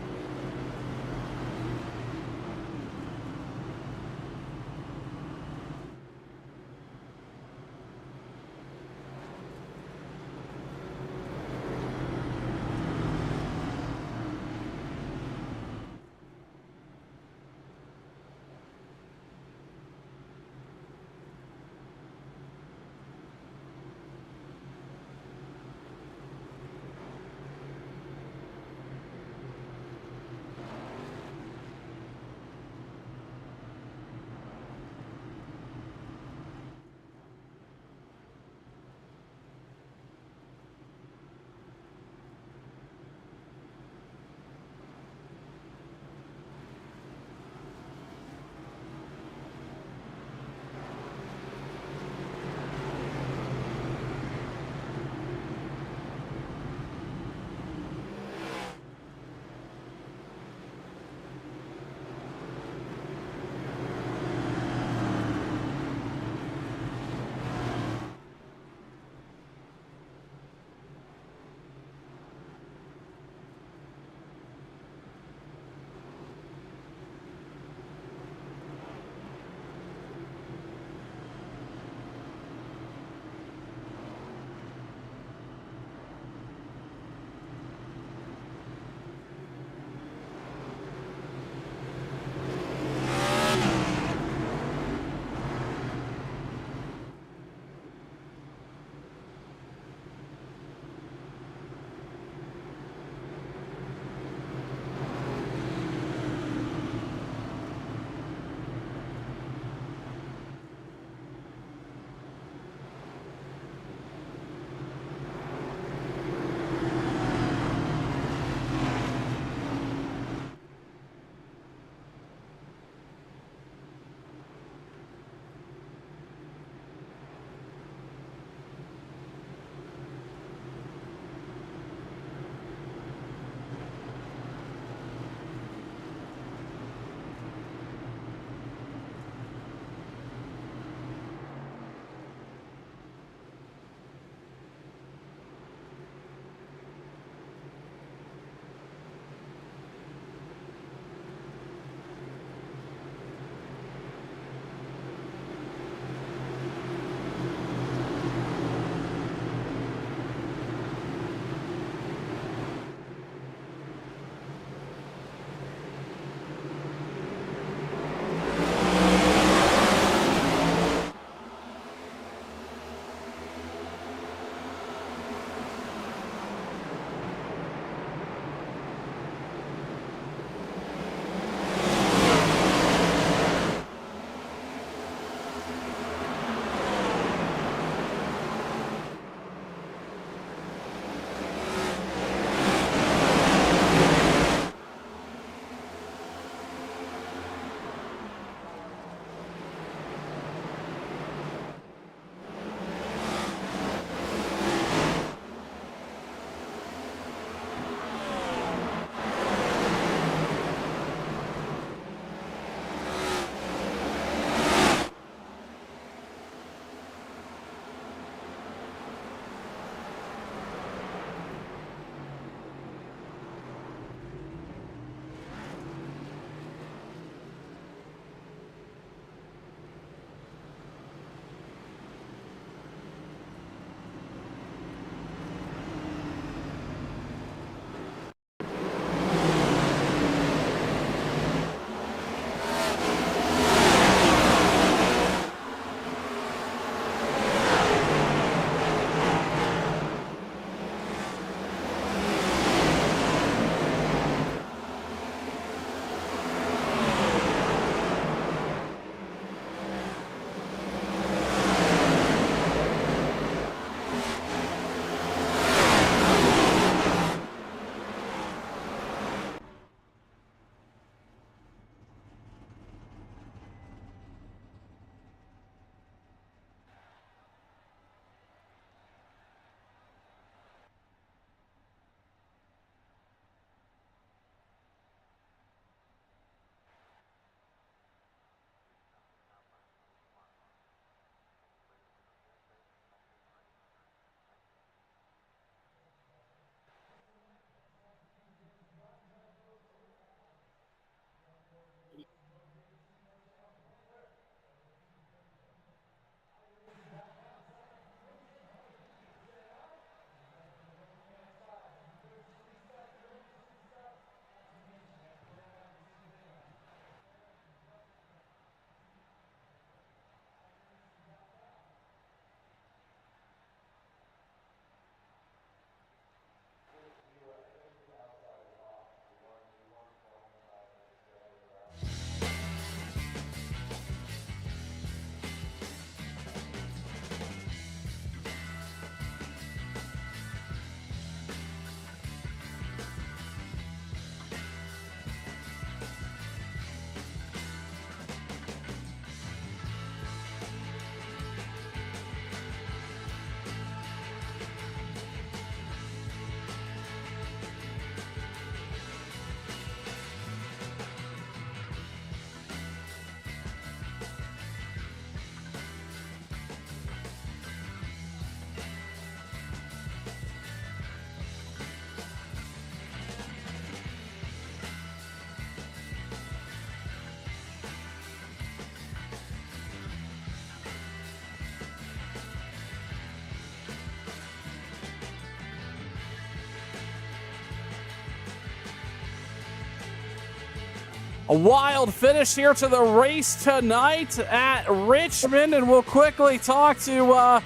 A wild finish here to the race tonight at Richmond, and we'll quickly talk to,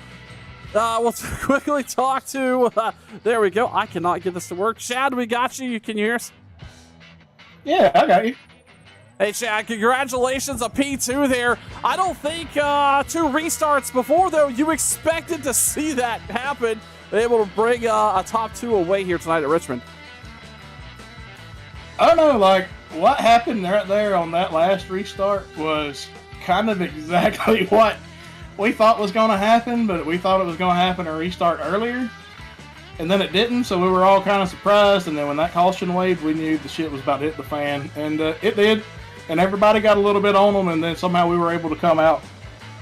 there we go. I cannot get this to work. Chad, we got you. Can you hear us? Yeah, I got you. Hey, Chad, congratulations, a P2 there. I don't think 2 restarts before, though, you expected to see that happen. Able to bring a top 2 away here tonight at Richmond. I don't know, like, what happened right there on that last restart was kind of exactly what we thought was going to happen, but we thought it was going to happen a restart earlier, and then it didn't, so we were all kind of surprised, and then when that caution waved, we knew the shit was about to hit the fan, and it did, and everybody got a little bit on them, and then somehow we were able to come out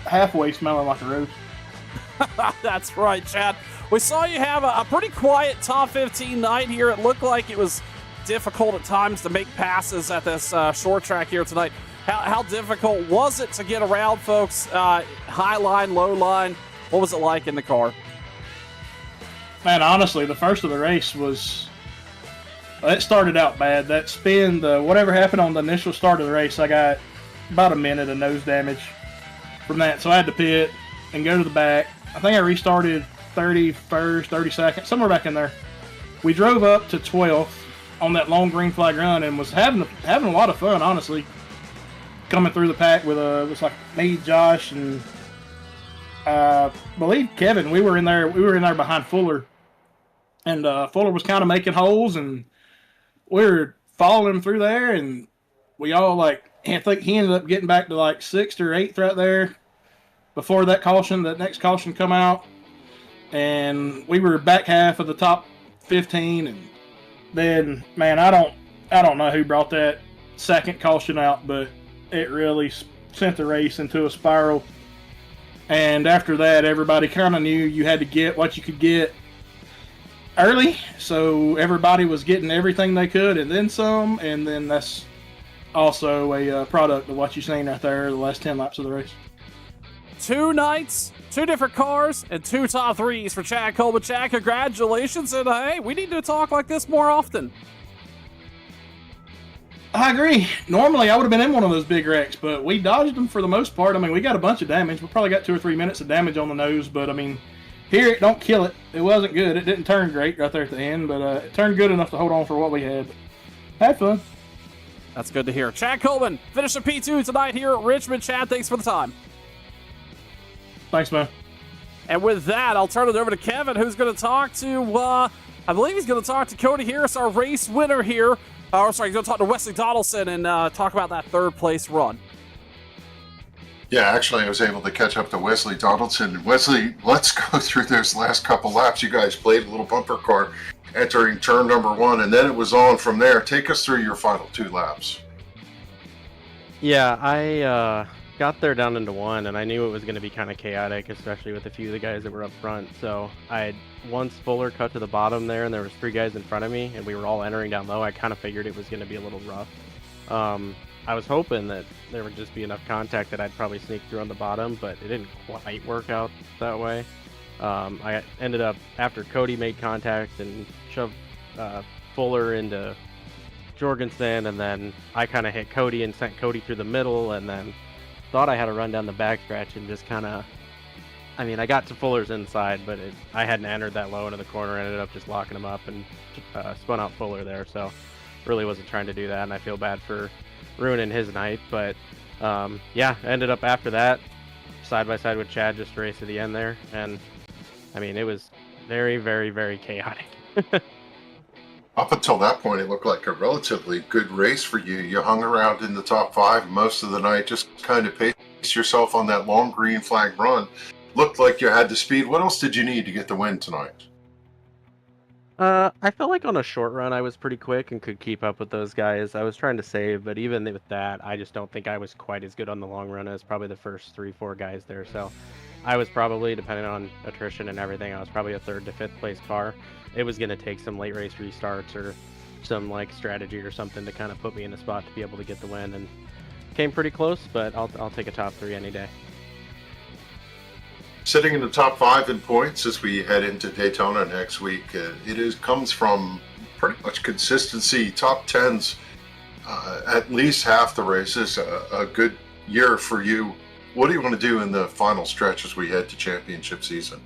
halfway smelling like a rose. That's right, Chad. We saw you have a pretty quiet top 15 night here. It looked like it was difficult at times to make passes at this short track here tonight. How difficult was it to get around, folks? High line, low line. What was it like in the car? Man, honestly, the first of the race was... It started out bad. That spin, whatever happened on the initial start of the race, I got about a minute of nose damage from that. So I had to pit and go to the back. I think I restarted 31st, 32nd, somewhere back in there. We drove up to 12th on that long green flag run and was having a lot of fun, honestly. Coming through the pack with it was like me, Josh, and I believe Kevin. We were in there behind Fuller, and Fuller was kind of making holes, and we were following through there, and we all I think he ended up getting back to like 6th or 8th right there before that next caution come out, and we were back half of the top 15, and then, man, I don't know who brought that second caution out, but it really sent the race into a spiral. And after that, everybody kind of knew you had to get what you could get early, so everybody was getting everything they could and then some, and then that's also a product of what you've seen out there the last 10 laps of the race. 2 nights, 2 different cars, and 2 top 3s for Chad Coleman. Chad, congratulations, and hey, we need to talk like this more often. I agree. Normally, I would have been in one of those big wrecks, but we dodged them for the most part. I mean, we got a bunch of damage. We probably got 2 or 3 minutes of damage on the nose, but I mean, here, it don't kill it. It wasn't good. It didn't turn great right there at the end, but it turned good enough to hold on for what we had. Had fun. That's good to hear. Chad Coleman, finish a P2 tonight here at Richmond. Chad, thanks for the time. Thanks, man. And with that, I'll turn it over to Kevin, who's going to talk to, I believe he's going to talk to Cody Harris, our race winner here. He's going to talk to Wesley Donaldson and talk about that 3rd place run. Yeah, actually, I was able to catch up to Wesley Donaldson. Wesley, let's go through those last couple laps. You guys played a little bumper car entering turn number 1, and then it was on from there. Take us through your final 2 laps. Yeah, I got there down into 1, and I knew it was going to be kind of chaotic, especially with a few of the guys that were up front. So once Fuller cut to the bottom there, and there was 3 guys in front of me, and we were all entering down low, I kind of figured it was going to be a little rough. I was hoping that there would just be enough contact that I'd probably sneak through on the bottom, but it didn't quite work out that way. I ended up, after Cody made contact and shoved Fuller into Jorgensen, and then I kind of hit Cody and sent Cody through the middle, and then thought I had to run down the backstretch and just kind of, I got to Fuller's inside, but I hadn't entered that low into the corner. Ended up just locking him up and spun out Fuller there. So really wasn't trying to do that, and I feel bad for ruining his night. But yeah, ended up after that side by side with Chad, just a race to the end there, and it was very, very, very chaotic. Up until that point, it looked like a relatively good race for you. You hung around in the top 5 most of the night, just kind of paced yourself on that long green flag run. Looked like you had the speed. What else did you need to get the win tonight? I felt like on a short run I was pretty quick and could keep up with those guys. I was trying to save, but even with that, I just don't think I was quite as good on the long run as probably the first 3-4 guys there. So I was probably, depending on attrition and everything, I was probably a 3rd to 5th place car. It was going to take some late race restarts or some strategy or something to kind of put me in a spot to be able to get the win, and came pretty close, but I'll take a top 3 any day. Sitting in the top 5 in points as we head into Daytona next week, comes from pretty much consistency, top 10s at least half the races, a good year for you. What do you want to do in the final stretch as we head to championship season?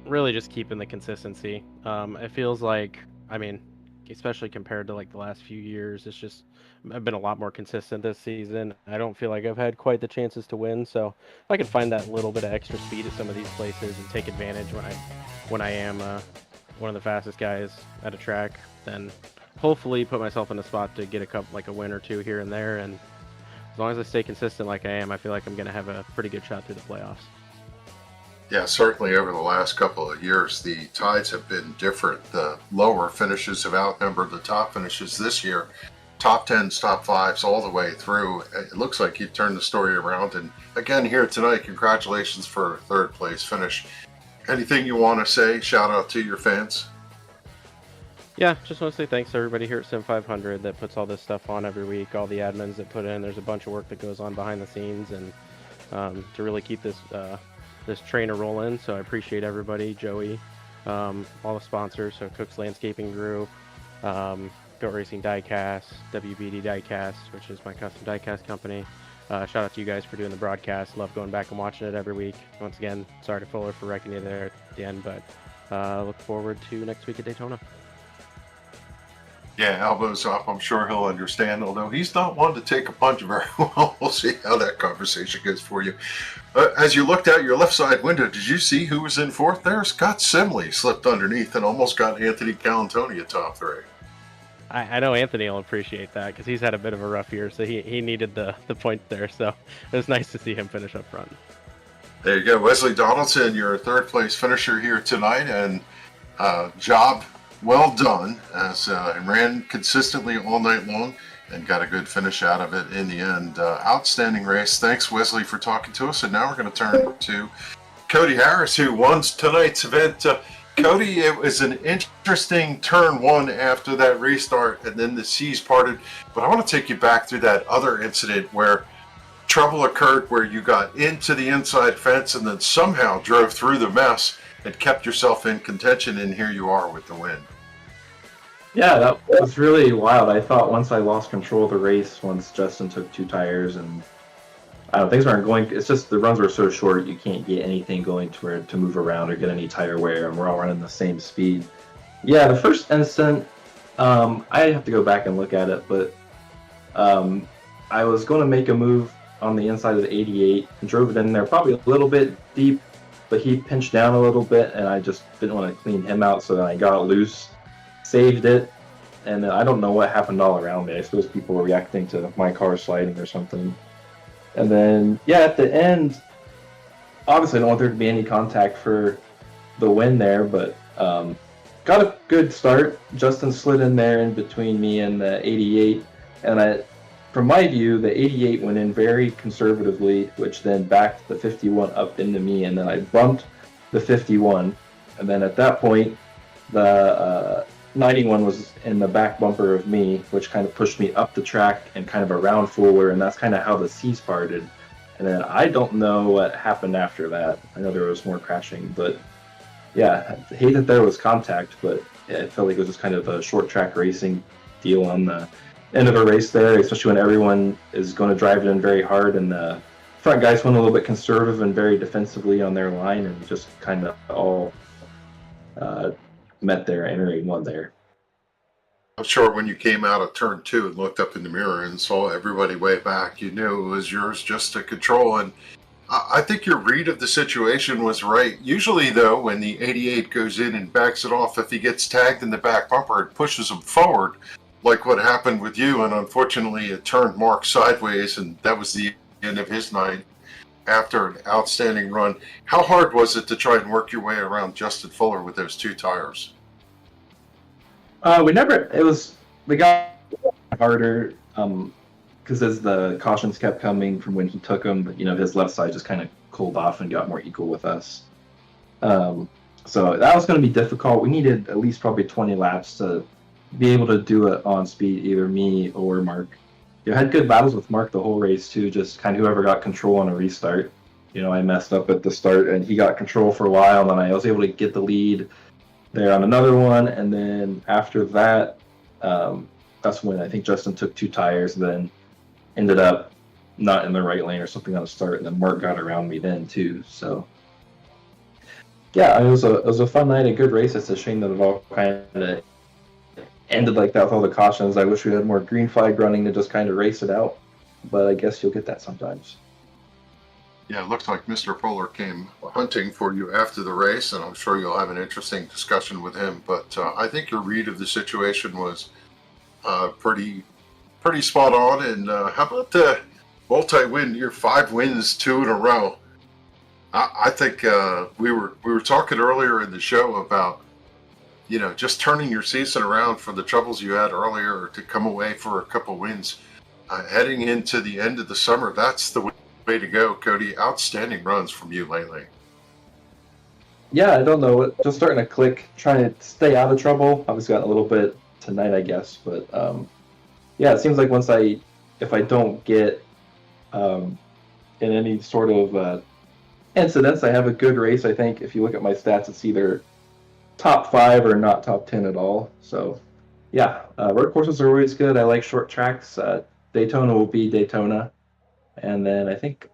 Really just keeping the consistency. It feels like, I mean, especially compared to like the last few years, it's just I've been a lot more consistent this season. I don't feel like I've had quite the chances to win, so if I can find that little bit of extra speed at some of these places and take advantage when I am one of the fastest guys at a track, then hopefully put myself in a spot to get a couple, like a win or two here and there. And as long as I stay consistent like I am, I feel like I'm going to have a pretty good shot through the playoffs. Yeah, certainly over the last couple of years, the tides have been different. The lower finishes have outnumbered the top finishes this year. Top 10s, top 5s, all the way through. It looks like you've turned the story around. And again, here tonight, congratulations for a third place finish. Anything you want to say? Shout out to your fans. Yeah, just want to say thanks to everybody here at Sim 500 that puts all this stuff on every week, all the admins that put in. There's a bunch of work that goes on behind the scenes, and to really keep this this trainer rolling. So I appreciate everybody, Joey, all the sponsors, so Cook's Landscaping Group, Goat Racing Diecast, WBD Diecast, which is my custom diecast company. Shout out to you guys for doing the broadcast. Love going back and watching it every week. Once again, sorry to Fuller for wrecking you there at the end, but look forward to next week at Daytona. Yeah, elbows up. I'm sure he'll understand, although he's not one to take a punch very well. We'll see how that conversation goes for you. As you looked out your left side window, did you see who was in fourth there? Scott Simley slipped underneath and almost got Anthony Calantoni a top three. I know Anthony will appreciate that because he's had a bit of a rough year, so he needed the point there. So it was nice to see him finish up front. There you go. Wesley Donaldson, your third place finisher here tonight, and job well done as ran consistently all night long and got a good finish out of it in the end. Outstanding race. Thanks, Wesley, for talking to us. And now we're going to turn to Cody Harris, who won tonight's event. Cody, it was an interesting turn one after that restart, and then the seas parted. But I want to take you back through that other incident where trouble occurred, where you got into the inside fence and then somehow drove through the mess and kept yourself in contention, and here you are with the win. Yeah, that was really wild. I thought once I lost control of the race, once Justin took two tires, and I don't, things weren't going. It's just the runs were so short, you can't get anything going to move around or get any tire wear, and we're all running the same speed. Yeah, the first instant, I have to go back and look at it, but I was going to make a move on the inside of the 88 and drove it in there, probably a little bit deep, but he pinched down a little bit, and I just didn't want to clean him out, so then I got loose, saved it, and I don't know what happened all around me. I suppose people were reacting to my car sliding or something. And then, yeah, at the end, obviously I don't want there to be any contact for the win there, but got a good start. Justin slid in there in between me and the 88, and from my view, the 88 went in very conservatively, which then backed the 51 up into me, and then I bumped the 51, and then at that point, the 91 was in the back bumper of me, which kind of pushed me up the track and kind of around Fuller, and that's kind of how the seas parted. And then I don't know what happened after that. I know there was more crashing, but yeah, I hate that there was contact, but yeah, it felt like it was just kind of a short track racing deal on the end of a race there, especially when everyone is going to drive it in very hard, and the front guys went a little bit conservative and very defensively on their line, and just kind of all met their entering one there. I'm sure when you came out of turn two and looked up in the mirror and saw everybody way back, you knew it was yours just to control. And I think your read of the situation was right. Usually, though, when the 88 goes in and backs it off, if he gets tagged in the back bumper, it pushes him forward, like what happened with you. And unfortunately, it turned Mark sideways, and that was the end of his night after an outstanding run. How hard was it to try and work your way around Justin Fuller with those two tires? We got harder, because as the cautions kept coming from when he took them, his left side just kind of cooled off and got more equal with us. So that was going to be difficult. We needed at least probably 20 laps to be able to do it on speed, either me or Mark. I had good battles with Mark the whole race too, just kind of whoever got control on a restart. I messed up at the start and he got control for a while, and I was able to get the lead there on another one, and then after that, I That's when I think Justin took 2 tires and then ended up not in the right lane or something on the start, and then Mark got around me then too. So yeah, it was a fun night, a good race. It's a shame that it all kind of ended like that with all the cautions. I wish we had more green flag running to just kind of race it out, but I guess you'll get that sometimes. Yeah, it looked like Mr. Fuller came hunting for you after the race, and I'm sure you'll have an interesting discussion with him. But I think your read of the situation was pretty spot on. And how about the multi-win? Your 5 wins, 2 in a row. I think we were talking earlier in the show about, you know, just turning your season around from the troubles you had earlier to come away for a couple wins. Heading into the end of the summer, that's the way to go, Cody. Outstanding runs from you lately. Yeah, I don't know. Just starting to click, trying to stay out of trouble. Obviously got a little bit tonight, I guess. But yeah, it seems like if I don't get in any sort of incidents, I have a good race. I think if you look at my stats, it's either top 5 or not top 10 at all. So yeah, road courses are always good. I like short tracks. Daytona will be Daytona. And then I forget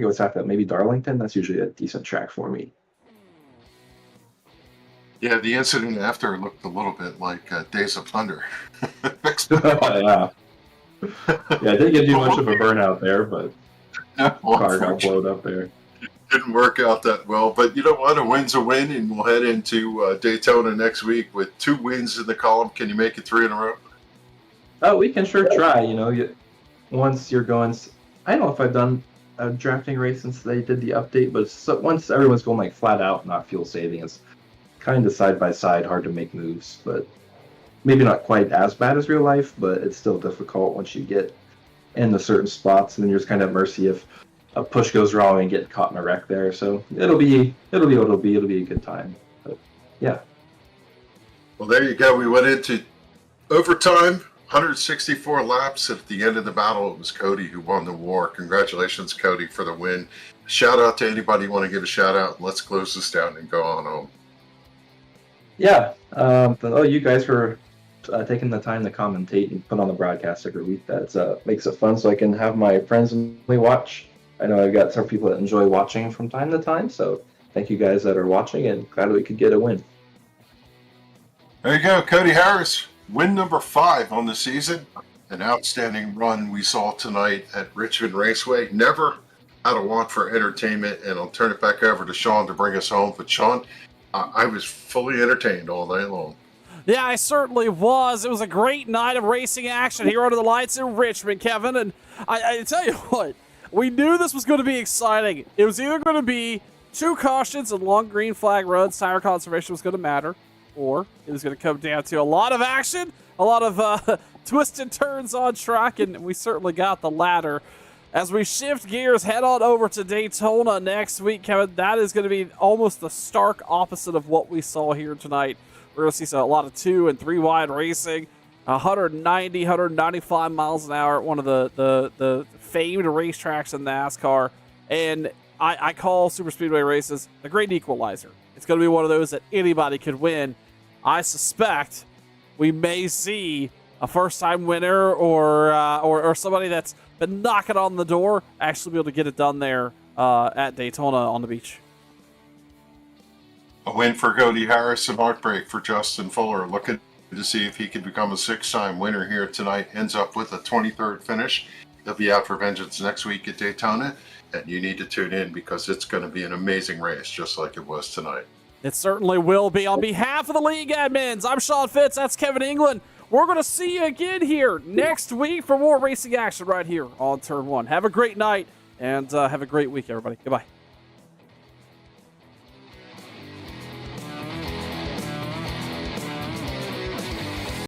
what's after that, maybe Darlington. That's usually a decent track for me. Yeah, the incident after looked a little bit like Days of Thunder. Yeah. Yeah, it didn't give you much of a burnout there, but car got blown up there. Didn't work out that well. But you know what? A win's a win, and we'll head into Daytona next week with 2 wins in the column. Can you make it 3 in a row? Oh, we can sure try. You know, once you're going... I don't know if I've done a drafting race since they did the update, but once everyone's going like flat out, not fuel saving, it's kind of side by side, hard to make moves, but maybe not quite as bad as real life, but it's still difficult once you get into certain spots, and then you're just kind of at mercy if a push goes wrong and get caught in a wreck there. So it'll be what it'll be. It'll be a good time. But yeah. Well, there you go. We went into overtime. 164 laps. At the end of the battle, it was Cody who won the war. Congratulations, Cody, for the win. Shout out to anybody you want to give a shout out. Let's close this down and go on home. Yeah. You guys for taking the time to commentate and put on the broadcast every week. That makes it fun so I can have my friends and family watch. I know I've got some people that enjoy watching from time to time, so thank you guys that are watching, and glad we could get a win. There you go, Cody Harris. Win number 5 on the season. An outstanding run we saw tonight at Richmond Raceway. Never out of want for entertainment, and I'll turn it back over to Sean to bring us home. But Sean, I was fully entertained all day long. Yeah, I certainly was. It was a great night of racing action here under the lights in Richmond, Kevin. And I tell you what, we knew this was going to be exciting. It was either going to be 2 cautions and long green flag runs, tire conservation was going to matter, or it was going to come down to a lot of action, a lot of twists and turns on track, and we certainly got the latter. As we shift gears, head on over to Daytona next week, Kevin, that is going to be almost the stark opposite of what we saw here tonight. We're going to see a lot of 2 and 3 wide racing, 190, 195 miles an hour at one of the famed racetracks in NASCAR. And I call super speedway races the great equalizer. It's going to be one of those that anybody could win. I suspect we may see a first-time winner or somebody that's been knocking on the door actually be able to get it done there at Daytona on the beach. A win for Cody Harris, and heartbreak for Justin Fuller, looking to see if he can become a 6-time winner here tonight. Ends up with a 23rd finish. He'll be out for vengeance next week at Daytona, and you need to tune in because it's going to be an amazing race, just like it was tonight. It certainly will be. On behalf of the league admins, I'm Sean Fitz. That's Kevin England. We're going to see you again here next week for more racing action right here on Turn 1. Have a great night, and have a great week, everybody. Goodbye.